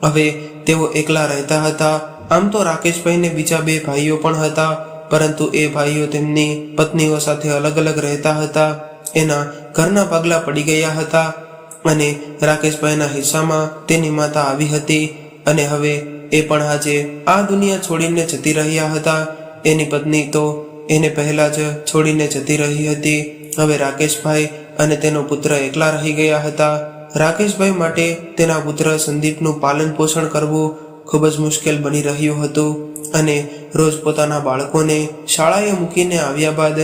હવે તેઓ એકલા રહેતા હતા. આમ તો રાકેશભાઈને બીજા 2 ભાઈઓ પણ હતા, પરંતુ એ ભાઈઓ તેમની પત્નીઓ સાથે અલગ અલગ રહેતા હતા. એના ઘરના પગલા પડી ગયા હતા અને રાકેશભાઈના હિસ્સામાં તેની માતા આવી હતી અને હવે એ પણ આજે આ દુનિયા છોડીને જતી રહ્યા હતા. એની પત્ની તો એને પહેલા જ છોડીને જતી રહી હતી. હવે રાકેશભાઈ અને તેનો પુત્ર એકલા રહી ગયા હતા. રાકેશભાઈ માટે તેના પુત્ર સંદીપનું પાલન પોષણ કરવું ખૂબ જ મુશ્કેલ બની રહ્યું હતું અને રોજ પોતાના બાળકોને શાળાએ મૂકીને આવ્યા બાદ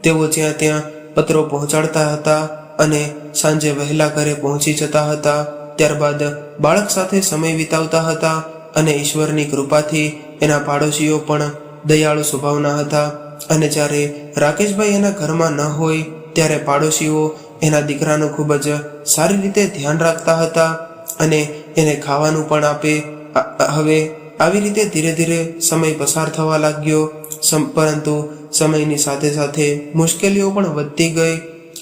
તેઓ જ્યાં ત્યાં પત્રો પહોંચાડતા હતા અને સાંજે વહેલા ઘરે પહોંચી જતા હતા. ત્યારબાદ બાળક સાથે સમય વિતાવતા હતા અને ઈશ્વરની કૃપાથી એના પાડોશીઓ પણ દયાળુ સ્વભાવના હતા અને જ્યારે રાકેશભાઈ એના ઘરમાં ન હોય ત્યારે પાડોશીઓ એના દીકરાનું ખૂબ જ સારી રીતે ધ્યાન રાખતા હતા અને એને ખાવાનું પણ આપે. હવે આવી રીતે ધીરે ધીરે સમય પસાર થવા લાગ્યો, પરંતુ સમયની સાથે સાથે મુશ્કેલીઓ પણ વધતી ગઈ.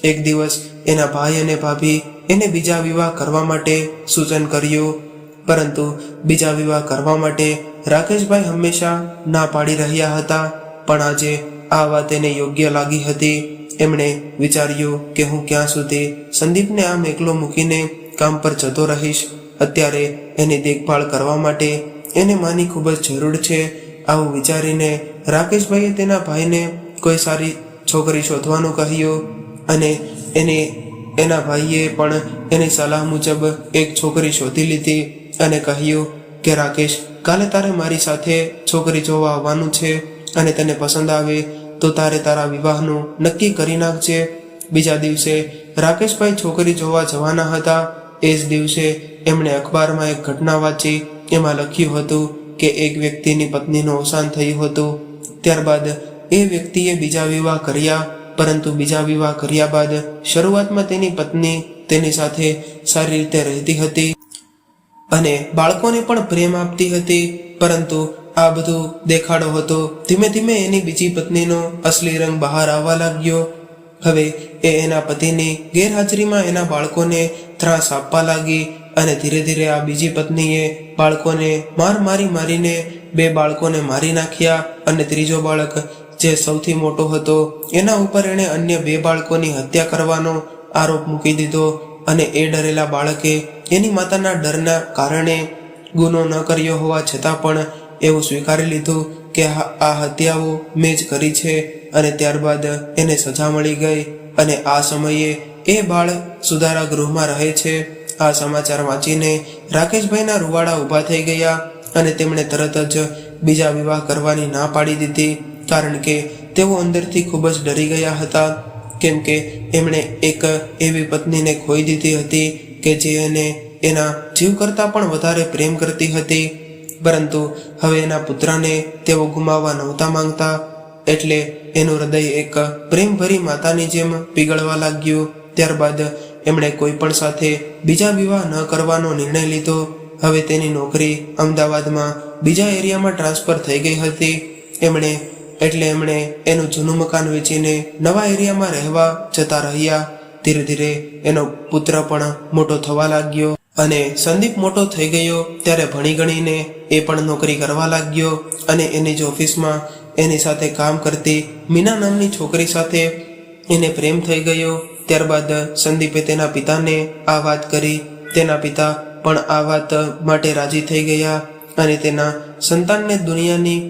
એક દિવસ એના ભાઈ અને ભાભી એને બીજા વિવાહ કરવા માટે સૂચન કર્યું, પરંતુ બીજા વિવાહ કરવા માટે રાકેશભાઈ હંમેશા ના પાડી રહ્યા હતા. પણ આજે આ વાત એને યોગ્ય લાગી હતી. એમણે વિચાર્યું કે હું ક્યાં સુધી સંદીપને આમ એકલો મૂકીને કામ પર જતો રહીશ. અત્યારે એની દેખભાળ કરવા માટે એને માની ખૂબ જ જરૂર છે. આવું વિચારીને રાકેશભાઈએ તેના ભાઈને કોઈ સારી છોકરી શોધવાનું કહ્યું અને એના ભાઈએ પણ એની સલાહ મુજબ એક છોકરી શોધી લીધી અને કહ્યું કે રાકેશ, કાલે તારે મારી સાથે છોકરી જોવા આવવાનું છે અને તને પસંદ આવે તો તારે તારા વિવાહનું નક્કી કરી નાખજે. બીજા દિવસે રાકેશભાઈ છોકરી જોવા જવાના હતા. એ જ દિવસે એમણે અખબારમાં એક ઘટના વાંચી. એમાં લખ્યું હતું કે એક વ્યક્તિની પત્નીનું અવસાન થયું હતું. ત્યારબાદ એ વ્યક્તિએ બીજા વિવાહ કર્યા, પરંતુ બીજા વિવાહ કર્યા બાદ શરૂઆતમાં તેની પત્ની તેની સાથે સારી રીતે રહેતી હતી અને બાળકોને પણ પ્રેમ આપતી હતી, પરંતુ આ બધું દેખાડો હતો. ધીમે ધીમે એની બીજી પત્નીનો અસલી રંગ બહાર આવવા લાગ્યો. હવે એ એના પતિની ગેરહાજરીમાં એના બાળકોને ત્રાસ આપવા લાગી અને ધીરે ધીરે આ બીજી પત્નીએ બાળકોને મારીને 2 બાળકોને મારી નાખ્યા અને ત્રીજો બાળક જે સૌથી મોટો હતો એના ઉપર એણે અન્ય 2 બાળકોની હત્યા કરવાનો આરોપ મૂકી દીધો અને એ ડરેલા બાળકે એની માતાના ડરના કારણે ગુનો ન કર્યો હોવા છતાં પણ એવું સ્વીકારી લીધું કે આ હત્યાઓ મેં જ કરી છે અને ત્યારબાદ એને સજા મળી ગઈ અને આ સમયે એ બાળ સુધારા ગૃહમાં રહે છે. આ સમાચાર વાંચીને રાકેશભાઈના રૂવાડા ઊભા થઈ ગયા અને તેમણે તરત જ બીજા વિવાહ કરવાની ના પાડી દીધી, કારણ કે તેઓ અંદરથી ખૂબ જ ડરી ગયા હતા, કેમ કે એમણે એક એવી પત્નીને ખોઈ દીધી હતી કે જે એને એના જીવ કરતાં પણ વધારે પ્રેમ કરતી હતી. પરંતુ હવે એના પુત્રને તેઓ ગુમાવવા નહોતા માંગતા, એટલે એનું હૃદય એક પ્રેમભરી માતાની જેમ પીગળવા લાગ્યું. ત્યારબાદ એમણે કોઈ પણ સાથે બીજા વિવાહ ન કરવાનો નિર્ણય લીધો. હવે તેની નોકરી અમદાવાદમાં બીજા એરિયામાં ટ્રાન્સફર થઈ ગઈ હતી. એમણે એનું જૂનું મકાન વેચીને નવા એરિયામાં રહેવા જતા રહ્યા. ધીરે ધીરે એનો પુત્ર પણ મોટો થવા લાગ્યો અને સંદીપ મોટો થઈ ગયો ત્યારે ભણી ગણીને એ પણ નોકરી કરવા લાગ્યો અને એની જ ઓફિસમાં એની સાથે કામ કરતી મીના નામની છોકરી સાથે એને પ્રેમ થઈ ગયો. ત્યારબાદ સંદીપે તેના પિતાને આ વાત કરી. તેના પિતા પણ આ વાત માટે રાજી થઈ ગયા અને તેના સંતાનને દુનિયાની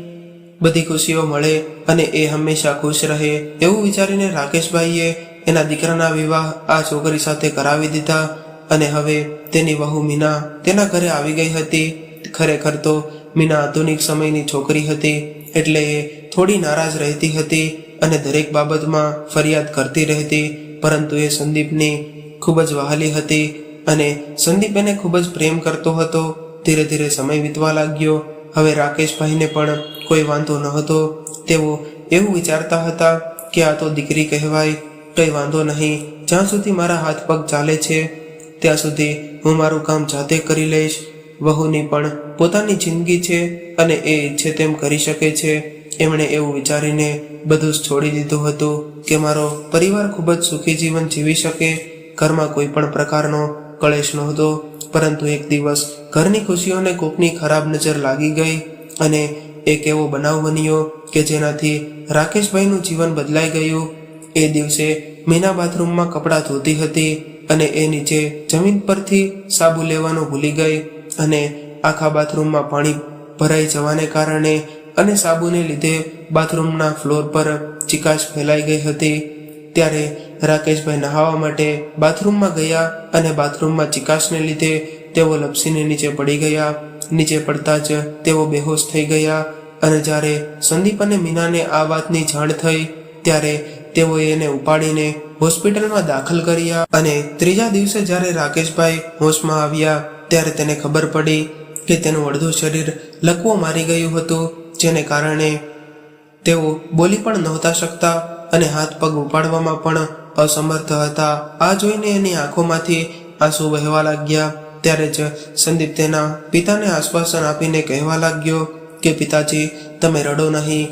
બધી ખુશીઓ મળે અને એ હંમેશા ખુશ રહે એવું વિચારીને રાકેશભાઈએ એના દીકરાના વિવાહ આ છોકરી સાથે કરાવી દીધા અને હવે તેની વહુ મીના તેના ઘરે આવી ગઈ હતી. ખરેખર તો મીના આધુનિક સમયની છોકરી હતી, એટલે એ થોડી નારાજ રહેતી હતી અને દરેક બાબતમાં ફરિયાદ કરતી રહેતી, પરંતુ એ સંદીપની ખૂબ જ વહાલી હતી અને સંદીપ એને ખૂબ જ પ્રેમ કરતો હતો. ધીરે ધીરે સમય વીતવા લાગ્યો. હવે રાકેશભાઈને પણ કોઈ વાંધો ન હતો. તેઓ એવું વિચારતા હતા કે આ તો દીકરી કહેવાય, કંઈ વાંધો નહીં, જ્યાં સુધી મારા હાથ પગ ચાલે છે ત્યાં સુધી હું મારું કામ જાતે કરી લઈશ. વહુની પણ પોતાની જિંદગી છે અને એ ઈચ્છે તેમ કરી શકે છે. એમણે એવું વિચારીને બધું જ છોડી દીધું હતું કે મારો પરિવાર ખૂબ જ સુખી જીવન જીવી શકે. ઘરમાં કોઈ પણ પ્રકારનો કલેશ નહોતો, પરંતુ એક દિવસ ઘરની ખુશીઓને કોકની ખરાબ નજર લાગી ગઈ અને એક એવો બનાવ બન્યો કે જેનાથી રાકેશભાઈનું જીવન બદલાઈ ગયું. એ દિવસે મીના બાથરૂમમાં કપડાં ધોતી હતી અને એ નીચે જમીન પરથી સાબુ લેવાનું ભૂલી ગઈ અને આખા બાથરૂમમાં પાણી ભરાઈ જવાને કારણે અને સાબુને લીધે બાથરૂમના ફ્લોર પર ચીકાશ ફેલાઈ ગઈ હતી. ત્યારે રાકેશભાઈ નહાવા માટે બાથરૂમમાં ગયા અને બાથરૂમમાં ચિકાસને લીધે તેઓ લપસીને નીચે પડી ગયા. નીચે પડતા જ તેઓ બેહોશ થઈ ગયા અને જ્યારે સંદીપ અને મીનાને આ વાતની જાણ થઈ ત્યારે તેઓએ એને ઉપાડીને હોસ્પિટલમાં દાખલ કર્યા. અને ત્રીજા દિવસે જ્યારે રાકેશભાઈ હોશમાં આવ્યા ત્યારે તેને ખબર પડી કે તેનું અડધું શરીર લકવો મારી ગયું હતું, જેને કારણે તેઓ બોલી પણ નહોતા શકતા અને હાથ પગ ઉપાડવામાં પણ અસમર્થ હતા. આ જોઈને એની આંખોમાંથી આંસુ વહેવા લાગ્યા. ત્યારે જ સંદીપ તેના પિતાને આશ્વાસન આપીને કહેવા લાગ્યો કે પિતાજી, તમે રડો નહીં,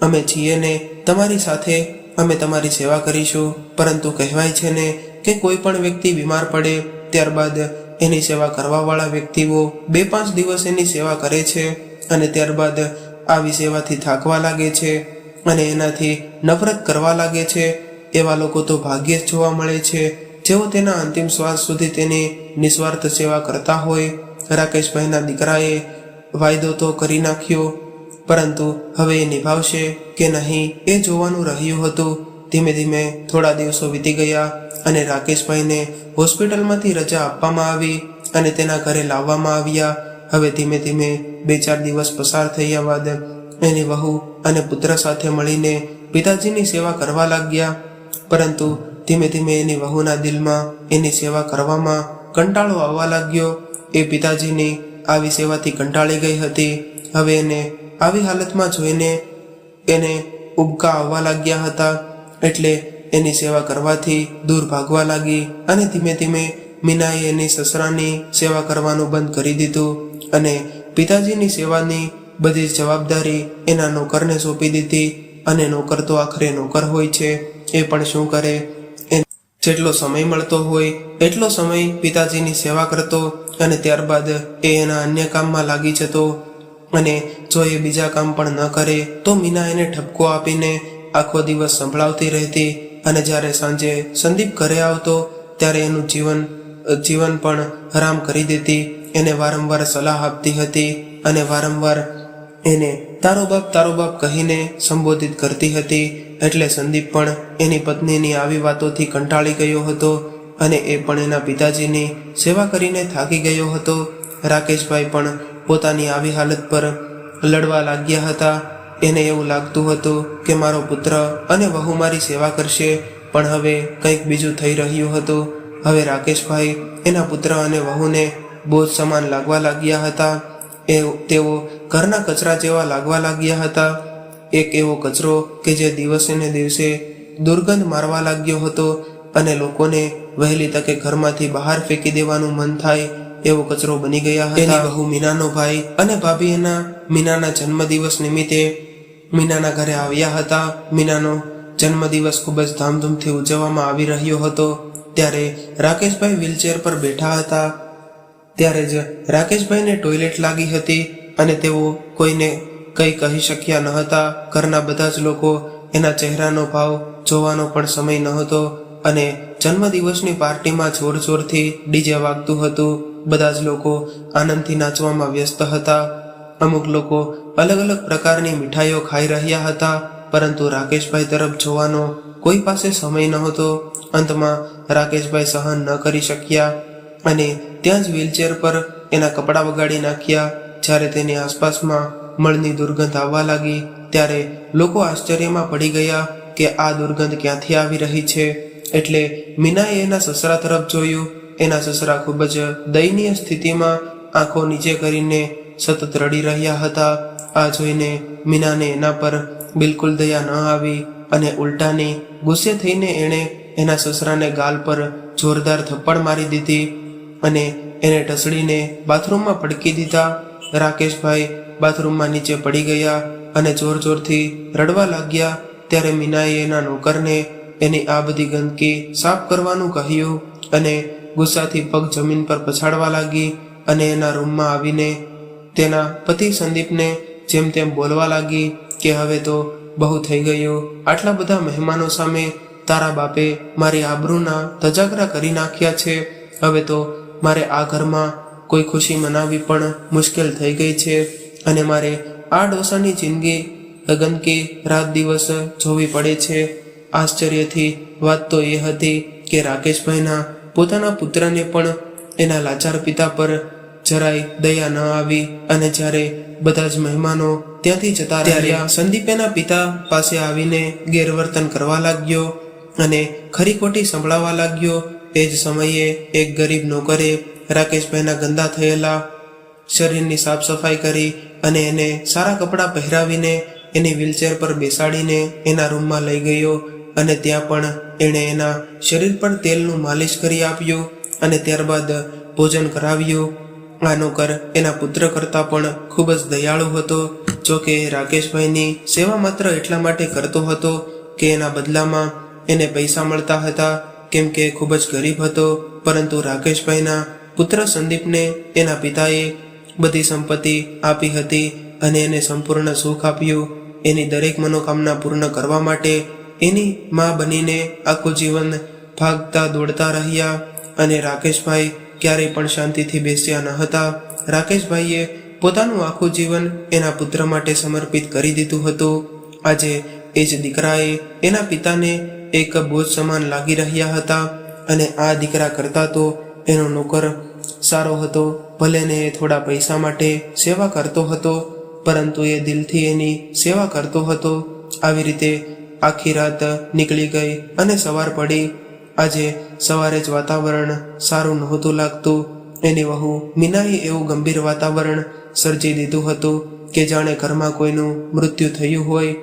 અમે છીએ ને તમારી સાથે, અમે તમારી સેવા કરીશું. પરંતુ કહેવાય છે ને કે કોઈ પણ વ્યક્તિ બીમાર પડે ત્યારબાદ એની સેવા કરવાવાળા વ્યક્તિઓ 2-5 દિવસ એની સેવા કરે છે અને ત્યારબાદ આવી સેવાથી થાકવા લાગે છે અને એનાથી નફરત કરવા લાગે છે. એવા લોકો તો ભાગ્યે જ જોવા મળે છે જેઓ તેના અંતિમ શ્વાસ સુધી તેની નિસ્વાર્થ સેવા કરતા હોય. રાકેશભાઈના દીકરાએ વાયદો તો કરી નાખ્યો, પરંતુ હવે એ નિભાવશે કે નહીં એ જોવાનું રહ્યું હતું. ધીમે ધીમે થોડા દિવસો વીતી ગયા અને રાકેશભાઈને હોસ્પિટલમાંથી રજા આપવામાં આવી અને તેના ઘરે લાવવામાં આવ્યા. હવે ધીમે ધીમે 2-4 દિવસ પસાર થયા બાદ એની વહુ અને પુત્ર સાથે મળીને પિતાજીની સેવા કરવા લાગ્યા. પરંતુ ધીમે ધીમે એની વહુના દિલમાં એની સેવા કરવામાં કંટાળો આવવા લાગ્યો. એ પિતાજીની આવી સેવાથી કંટાળી ગઈ હતી. હવે એને આવી હાલતમાં જોઈને એને ઉબકા આવવા લાગ્યા હતા, એટલે એની સેવા કરવાથી દૂર ભાગવા લાગી અને ધીમે ધીમે મીનાએ એની સસરાની સેવા કરવાનું બંધ કરી દીધું અને પિતાજીની સેવાની બધી જવાબદારી એના નોકરને સોંપી દીધી. અને નોકર તો આખરે નોકર હોય છે, એ પણ શું કરે, જેટલો સમય મળતો હોય એટલો સમય પિતાજીની સેવા કરતો અને ત્યારબાદ એ એના અન્ય કામમાં લાગી જતો. અને જો એ બીજા કામ પણ ન કરે તો મીના એને ઠપકો આપીને આખો દિવસ સંભળાવતી રહેતી. અને જ્યારે સાંજે સંદીપ ઘરે આવતો ત્યારે એનું જીવન પણ હરામ કરી દેતી. એને વારંવાર સલાહ આપતી હતી અને વારંવાર એને તારો બાપ કહીને સંબોધિત કરતી હતી. એટલે સંદીપ પણ એની પત્નીની આવી વાતોથી કંટાળી ગયો હતો અને એ પણ એના પિતાજીની સેવા કરીને થાકી ગયો હતો. રાકેશભાઈ પણ પોતાની આવી હાલત પર લડવા લાગ્યા હતા. એને એવું લાગતું હતું કે મારો પુત્ર અને વહુ મારી સેવા કરશે, પણ હવે કંઈક બીજું થઈ રહ્યું હતું. હવે રાકેશભાઈ એના પુત્ર અને વહુને બોજ સમાન લાગવા લાગ્યા હતા. તેઓ ઘરના કચરા જેવા લાગવા લાગ્યા હતા. એક એવો કચરો કે જે દિવસે ને દિવસે દુર્ગંધ મારવા લાગ્યો હતો અને લોકોને વહેલી તકે ઘરમાંથી બહાર ફેંકી દેવાનું મન થાય એવો કચરો બની ગયા હતા. એની વહુ મીનાનો ભાઈ અને ભાભી એના મીનાના જન્મદિવસ નિમિત્તે મીનાના ઘરે આવ્યા હતા. મીનાનો જન્મદિવસ ખૂબ જ ધામધૂમથી ઉજવવામાં આવી રહ્યો હતો. ત્યારે રાકેશભાઈ વ્હીલચેર પર બેઠા હતા. ત્યારે જ રાકેશભાઈને ટોયલેટ લાગી હતી અને તેઓ કોઈને કંઈ કહી શક્યા ન હતા. ઘરના બધા જ લોકો એના ચહેરાનો ભાવ જોવાનો પણ સમય ન હતો અને જન્મદિવસની પાર્ટીમાં જોર જોરથી ડીજે વાગતું હતું. બધા જ લોકો આનંદથી નાચવામાં વ્યસ્ત હતા. અમુક લોકો અલગ અલગ પ્રકારની મીઠાઈઓ ખાઈ રહ્યા હતા, પરંતુ રાકેશભાઈ તરફ જોવાનો કોઈ પાસે સમય નહોતો. અંતમાં રાકેશભાઈ સહન ન કરી શક્યા અને ત્યાં જ વ્હીલચેર પર એના કપડાં વગાડી નાખ્યા. જ્યારે તેની આસપાસમાં મળની દુર્ગંધ આવવા લાગી ત્યારે લોકો આશ્ચર્યમાં પડી ગયા કે આ દુર્ગંધ ક્યાંથી આવી રહી છે. એટલે મીનાએ એના સસરા તરફ જોયું. એના સસરા ખૂબ જ દયનીય સ્થિતિમાં આંખો નીચે કરીને સતત રડી રહ્યા હતા. આ જોઈને મીનાને એના પર બિલકુલ દયા ન આવી અને ઉલટાની ગુસ્સે થઈને એણે એના સસરાને ગાલ પર જોરદાર થપ્પડ મારી દીધી અને એને ઢસડીને બાથરૂમમાં પડકી દીધા. રાકેશભાઈ બાથરૂમમાં નીચે પડી ગયા અને જોર જોરથી રડવા લાગ્યા. ત્યારે મીનાએ એના નોકરને એની આ બધી ગંદકી સાફ કરવાનું કહ્યું અને ગુસ્સાથી પગ જમીન પર પછાડવા લાગી અને એના રૂમમાં આવીને તેના પતિ સંદીપને જેમ તેમ બોલવા લાગી કે હવે તો બહુ થઈ ગયું. આટલા બધા મહેમાનો સામે તારા બાપે મારી આબરૂના ધજાગરા કરી નાખ્યા છે. હવે તો મારે આ ઘરમાં કોઈ ખુશી મનાવવી પણ મુશ્કેલ થઈ ગઈ છે અને મારે આ ડોસાની જિંદગી ગંદકી રાત દિવસ જોવી પડે છે. આશ્ચર્યથી વાત તો એ હતી કે રાકેશભાઈના પોતાના પુત્રને પણ એના લાચાર પિતા પર જરાય દયા ન આવી અને જ્યારે બધા જ મહેમાનો ત્યાંથી જતા રહ્યા સંદીપ એના પિતા પાસે આવીને ગેરવર્તન કરવા લાગ્યો અને ખરી ખોટી સંભળાવા લાગ્યો. એ જ સમયે એક ગરીબ નોકરે રાકેશભાઈના ગંદા થયેલા શરીરની સાફ સફાઈ કરી અને એને સારા કપડાં પહેરાવીને એની વ્હીલચેર પર બેસાડીને એના રૂમમાં લઈ ગયો અને ત્યાં પણ એણે એના શરીર પર તેલનું માલિશ કરી આપ્યું અને ત્યારબાદ ભોજન કરાવ્યું. આ નોકર એના પુત્ર કરતાં પણ ખૂબ જ દયાળુ હતો. જોકે રાકેશભાઈની સેવા માત્ર એટલા માટે કરતો હતો કે એના બદલામાં એને પૈસા મળતા હતા, કેમ કે ખૂબ જ ગરીબ હતો. પરંતુ રાકેશભાઈના પુત્ર સંદીપને એના પિતાએ બધી સંપત્તિ આપી હતી અને એને સંપૂર્ણ સુખ આપ્યું. એની દરેક મનોકામના પૂર્ણ કરવા માટે એની મા બનીને આખું જીવન ભાગતા દોડતા રહ્યા અને રાકેશભાઈ ક્યારેય પણ શાંતિથી બેસ્યા ન હતા. રાકેશભાઈએ પોતાનું આખું જીવન એના પુત્ર માટે સમર્પિત કરી દીધું હતું. આજે એ જ દીકરાએ એના પિતાને એક બોજ સમાન લાગી રહ્યા હતા અને આ દીકરા કરતાં તો એનો નોકર સારો હતો. ભલે ને એ થોડા પૈસા માટે સેવા કરતો હતો, પરંતુ એ દિલથી એની સેવા કરતો હતો. આવી રીતે આખી રાત નીકળી ગઈ અને સવાર પડી. આજે સવારે જ વાતાવરણ સારું નહોતું લાગતું. એની વહુ મીનાએ એવું ગંભીર વાતાવરણ સર્જી દીધું હતું કે જાણે ઘરમાં કોઈનું મૃત્યુ થયું હોય.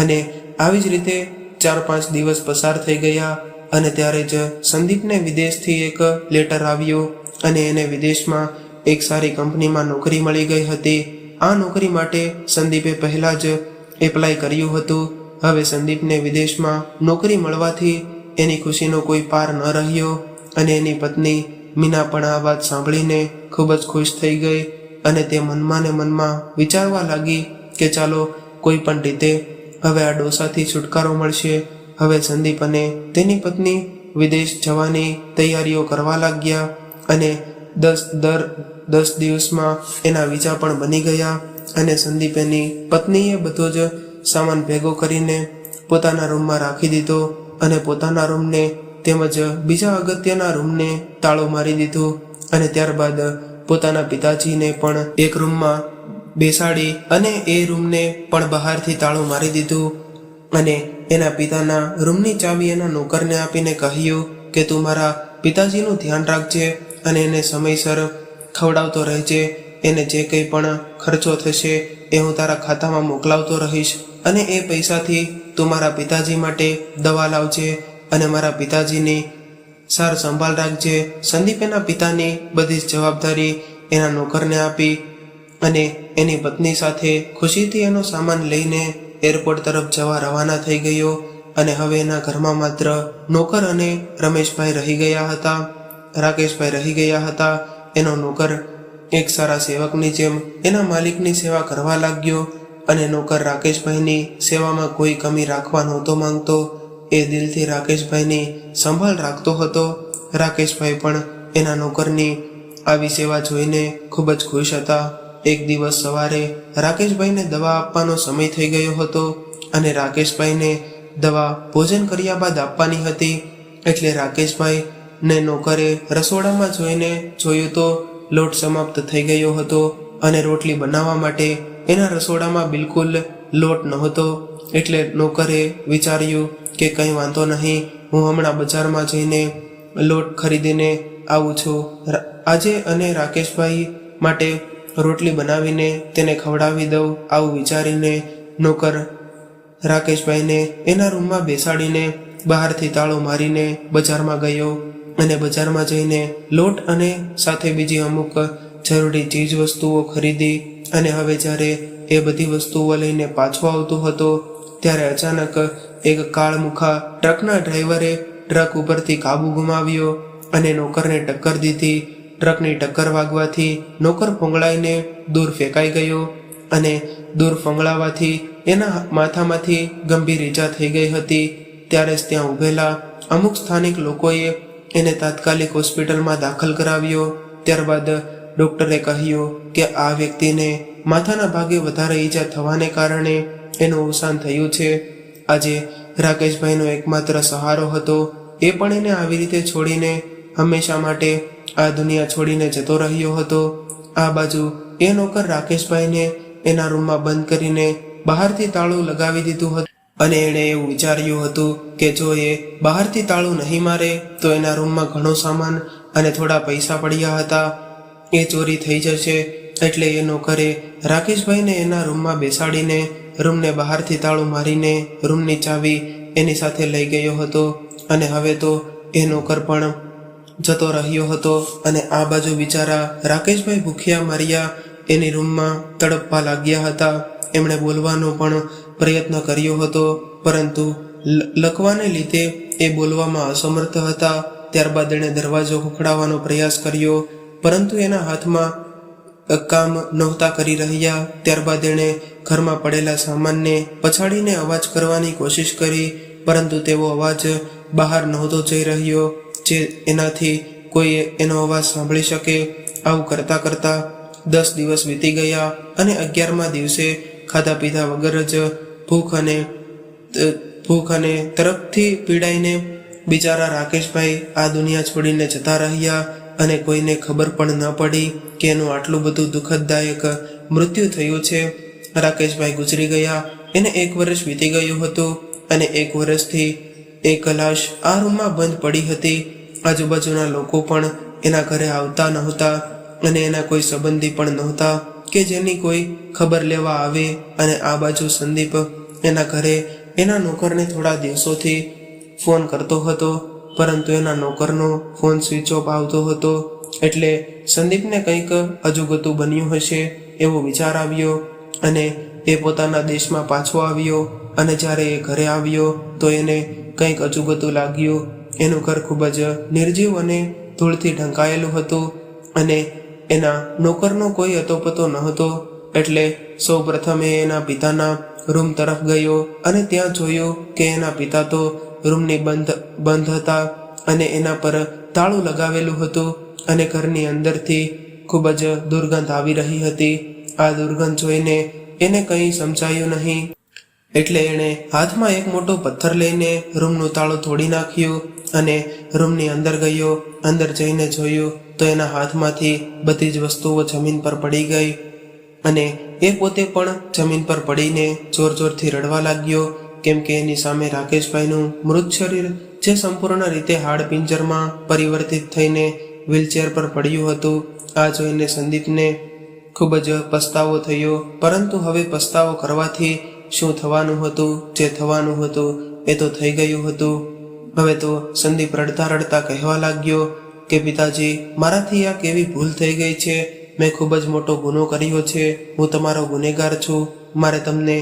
અને આવી જ રીતે 4-5 દિવસ પસાર થઈ ગયા અને ત્યારે જ સંદીપને વિદેશથી એક લેટર આવ્યો અને એને વિદેશમાં એક સારી કંપનીમાં નોકરી મળી ગઈ હતી. આ નોકરી માટે સંદીપે પહેલાં જ એપ્લાય કર્યું હતું. હવે સંદીપને વિદેશમાં નોકરી મળવાથી એની ખુશીનો કોઈ પાર ન રહ્યો અને એની પત્ની મીના પણ આ વાત સાંભળીને ખૂબ જ ખુશ થઈ ગઈ અને તે મનમાં ને મનમાં વિચારવા લાગી કે ચાલો કોઈ પણ રીતે હવે આ ડોસાથી છુટકારો મળશે. હવે સંદીપ અને તેની પત્ની વિદેશ જવાની તૈયારીઓ કરવા લાગ્યા અને 10 દિવસમાં એના વિઝા પણ બની ગયા અને સંદીપ એની પત્નીએ બધો જ સામાન ભેગો કરીને પોતાના રૂમમાં રાખી દીધો અને પોતાના રૂમને તેમજ બીજા અગત્યના રૂમને તાળો મારી દીધો અને ત્યારબાદ પોતાના પિતાજીને પણ એક રૂમમાં બેસાડી અને એ રૂમને પણ બહારથી તાળું મારી દીધું અને એના પિતાના રૂમની ચાવી એના નોકરને આપીને કહ્યું કે તું મારા પિતાજીનું ધ્યાન રાખજે અને એને સમયસર ખવડાવતો રહેજે. એને જે કંઈ પણ ખર્ચો થશે એ હું તારા ખાતામાં મોકલાવતો રહીશ અને એ પૈસાથી તું મારા પિતાજી માટે દવા લાવજે અને મારા પિતાજીની સાર સંભાળ રાખજે. સંદીપ એના પિતાની બધી જ જવાબદારી એના નોકરને આપી અને એની પત્ની સાથે ખુશીથી એનો સામાન લઈને એરપોર્ટ તરફ જવા રવાના થઈ ગયો અને હવે એના ઘરમાં માત્ર નોકર અને રમેશભાઈ રહી ગયા હતા. રાકેશભાઈ રહી ગયા હતા. એનો નોકર એક સારા સેવકની જેમ એના માલિકની સેવા કરવા લાગ્યો અને નોકર રાકેશભાઈની સેવામાં કોઈ કમી રાખવા નહોતો માંગતો. એ દિલથી રાકેશભાઈની સંભાળ રાખતો હતો. રાકેશભાઈ પણ એના નોકરની આવી સેવા જોઈને ખૂબ જ ખુશ હતા. એક દિવસ સવારે રાકેશભાઈને દવા આપવાનો સમય થઈ ગયો હતો અને રાકેશભાઈને દવા ભોજન કર્યા બાદ આપવાની હતી. એટલે રાકેશભાઈ ને નોકરે રસોડામાં જોયું તો લોટ સમાપ્ત થઈ ગયો હતો અને રોટલી બનાવવા માટે એના રસોડામાં બિલકુલ લોટ નહોતો. એટલે નોકરે વિચાર્યું કે કંઈ વાંધો નહીં, હું હમણાં બજારમાં જઈને લોટ ખરીદીને આવું છું આજે અને રાકેશભાઈ માટે રોટલી બનાવીને તેને ખવડાવી દઉં. આવું વિચારીને નોકર રાકેશભાઈને એના રૂમમાં બેસાડીને બહારથી તાળો મારીને બજારમાં ગયો અને બજારમાં જઈને લોટ અને સાથે બીજી અમુક જરૂરી ચીજ વસ્તુઓ ખરીદી અને હવે જ્યારે એ બધી વસ્તુઓ લઈને પાછો આવતો હતો ત્યારે અચાનક એક કાળમુખા ટ્રકના ડ્રાઈવરે ટ્રક ઉપરથી કાબુ ગુમાવ્યો અને નોકરને ટક્કર દીધી. ટ્રકની ટક્કર વાગવાથી નોકર ફોંગળાઈને દૂર ફેંકાઈ ગયો અને દૂર ફોંગળાવાથી એના માથામાંથી ગંભીર ઈજા થઈ ગઈ હતી. ત્યારે જ ત્યાં ઊભેલા અમુક સ્થાનિક લોકોએ એને તાત્કાલિક હોસ્પિટલમાં દાખલ કરાવ્યો. ત્યારબાદ ડૉક્ટરે કહ્યું કે આ વ્યક્તિને માથાના ભાગે વધારે ઈજા થવાને કારણે એનું અવસાન થયું છે. આજે રાકેશભાઈનો એકમાત્ર સહારો હતો. એ પણ એને આવી રીતે છોડીને હંમેશા માટે આ દુનિયા છોડીને જતો રહ્યો હતો. આ બાજુ એ નોકર રાકેશભાઈને એના રૂમમાં બંધ કરીને બહારથી તાળું લગાવી દીધું હતું અને એણે એવું વિચાર્યું હતું કે જો એ બહારથી તાળું નહીં મારે તો એના રૂમમાં ઘણો સામાન અને થોડા પૈસા પડ્યા હતા, એ ચોરી થઈ જશે. એટલે એ નોકરે રાકેશભાઈને એના રૂમમાં બેસાડીને રૂમને બહારથી તાળું મારીને રૂમની ચાવી એની સાથે લઈ ગયો હતો. અને હવે તો એ નોકર પણ જતો રહ્યો હતો અને આ બાજુ બિચારા રાકેશભાઈ ભૂખ્યા માર્યા એની રૂમમાં તડપવા લાગ્યા હતા. એમણે બોલવાનો પણ પ્રયત્ન કર્યો હતો, પરંતુ લખવાને લીધે એ બોલવામાં અસમર્થ હતા. ત્યારબાદ એણે દરવાજો ખખડાવવાનો પ્રયાસ કર્યો, પરંતુ એના હાથમાં કામ નહોતા કરી રહ્યા. ત્યારબાદ એણે ઘરમાં પડેલા સામાનને પછાડીને અવાજ કરવાની કોશિશ કરી, પરંતુ તેવો અવાજ બહાર નહોતો જઈ રહ્યો જે એનાથી કોઈ એનો અવાજ સાંભળી શકે. આવું કરતાં કરતાં 10 દિવસ વીતી ગયા અને 11મા દિવસે ખાધા પીધા વગર જ ભૂખ અને તરફથી પીડાઈને બિચારા રાકેશભાઈ આ દુનિયા છોડીને જતા રહ્યા અને કોઈને ખબર પણ ન પડી કે એનું આટલું બધું દુઃખદદાયક મૃત્યુ થયું છે. રાકેશભાઈ ગુજરી ગયા. એને 1 વર્ષ વીતી ગયું હતું અને 1 વર્ષથી એક લાશ આ રૂમમાં બંધ પડી હતી. આજુબાજુના લોકો પણ એના ઘરે આવતા નહોતા અને એના કોઈ સંબંધી પણ નહોતા કે જેની કોઈ ખબર લેવા આવે. અને આ બાજુ સંદીપ એના ઘરે એના નોકરને થોડા દિવસોથી ફોન કરતો હતો, પરંતુ એના નોકરનો ફોન સ્વિચ ઓફ આવતો હતો. એટલે સંદીપને કંઈક અજુગતું બન્યું હશે એવો વિચાર આવ્યો અને એ પોતાના દેશમાં પાછો આવ્યો. અને જ્યારે એ ઘરે આવ્યો તો એને કંઈક અજુગતું લાગ્યું. એનું ઘર ખૂબ જ નિર્જીવ અને ધૂળથી ઢંકાયેલું હતું અને એના નોકરનો કોઈ અતોપતો ન હતો. એટલે સૌ પ્રથમ એ એના પિતાના રૂમ તરફ ગયો અને ત્યાં જોયું કે એના પિતા તો રૂમની બંધ હતા અને એના પર તાળું લગાવેલું હતું અને ઘરની અંદરથી ખૂબ જ દુર્ગંધ આવી રહી હતી. આ દુર્ગંધ જોઈને એને કંઈ સમજાયું નહીં. એટલે એણે હાથમાં એક મોટો પથ્થર લઈને રૂમનું તાળું તોડી નાખ્યું અને રૂમની અંદર ગયો. અંદર જઈને જોયું તો એના હાથમાંથી બધી જ વસ્તુઓ જમીન પર પડી ગઈ અને એ પોતે પણ જમીન પર પડીને જોર જોરથી રડવા લાગ્યો, કેમ કે એની સામે રાકેશભાઈનું મૃત શરીર જે સંપૂર્ણ રીતે હાડપિંજરમાં પરિવર્તિત થઈને વ્હીલચેર પર પડ્યું હતું. આ જોઈને સંદીપને ખૂબ જ પસ્તાવો થયો, પરંતુ હવે પસ્તાવો કરવાથી શું થવાનું હતું? જે થવાનું હતું એ તો થઈ ગયું હતું. હવે તો સંદીપ રડતા રડતા કહેવા લાગ્યો કે પિતાજી, મારાથી આ કેવી ભૂલ થઈ ગઈ છે. મેં ખૂબ જ મોટો ગુનો કર્યો છે. હું તમારો ગુનેગાર છું. મારે તમને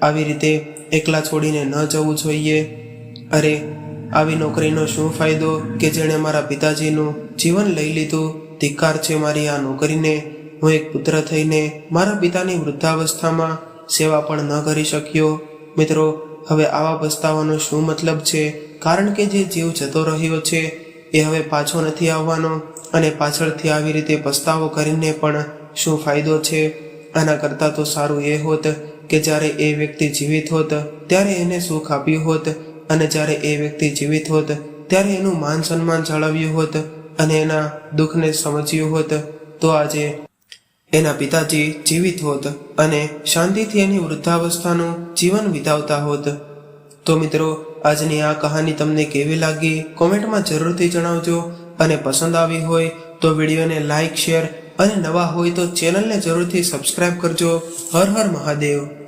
આવી રીતે એકલા છોડીને ન જવું જોઈએ. અરે, આવી નોકરીનો શું ફાયદો કે જેણે મારા પિતાજીનું જીવન લઈ લીધું. ધિક્કાર છે મારી આ નોકરીને. હું એક પુત્ર થઈને મારા પિતાની વૃદ્ધાવસ્થામાં સેવા પણ ન કરી શક્યો. મિત્રો, હવે આવા પસ્તાવાનો શું મતલબ છે? કારણ કે જે જીવ જતો રહ્યો છે એ હવે પાછો નથી આવવાનો અને પાછળથી આવી રીતે પસ્તાવો કરીને પણ શું ફાયદો છે? આના કરતાં તો સારું એ હોત કે જ્યારે એ વ્યક્તિ જીવિત હોત ત્યારે એને સુખ આપ્યું હોત અને જ્યારે એ વ્યક્તિ જીવિત હોત ત્યારે એનું માન સન્માન જાળવ્યું હોત અને એના દુઃખને સમજ્યું હોત, તો આજે એના પિતાજી જીવિત હોત અને શાંતિથી એની વૃદ્ધાવસ્થાનું જીવન વિતાવતા હોત. તો મિત્રો, આજની આ કહાની તમને કેવી લાગી કોમેન્ટમાં જરૂરથી જણાવજો અને પસંદ આવી હોય તો વિડીયોને લાઈક, શેર અને નવા હોય તો ચેનલને જરૂરથી સબસ્ક્રાઇબ કરજો. હર હર મહાદેવ.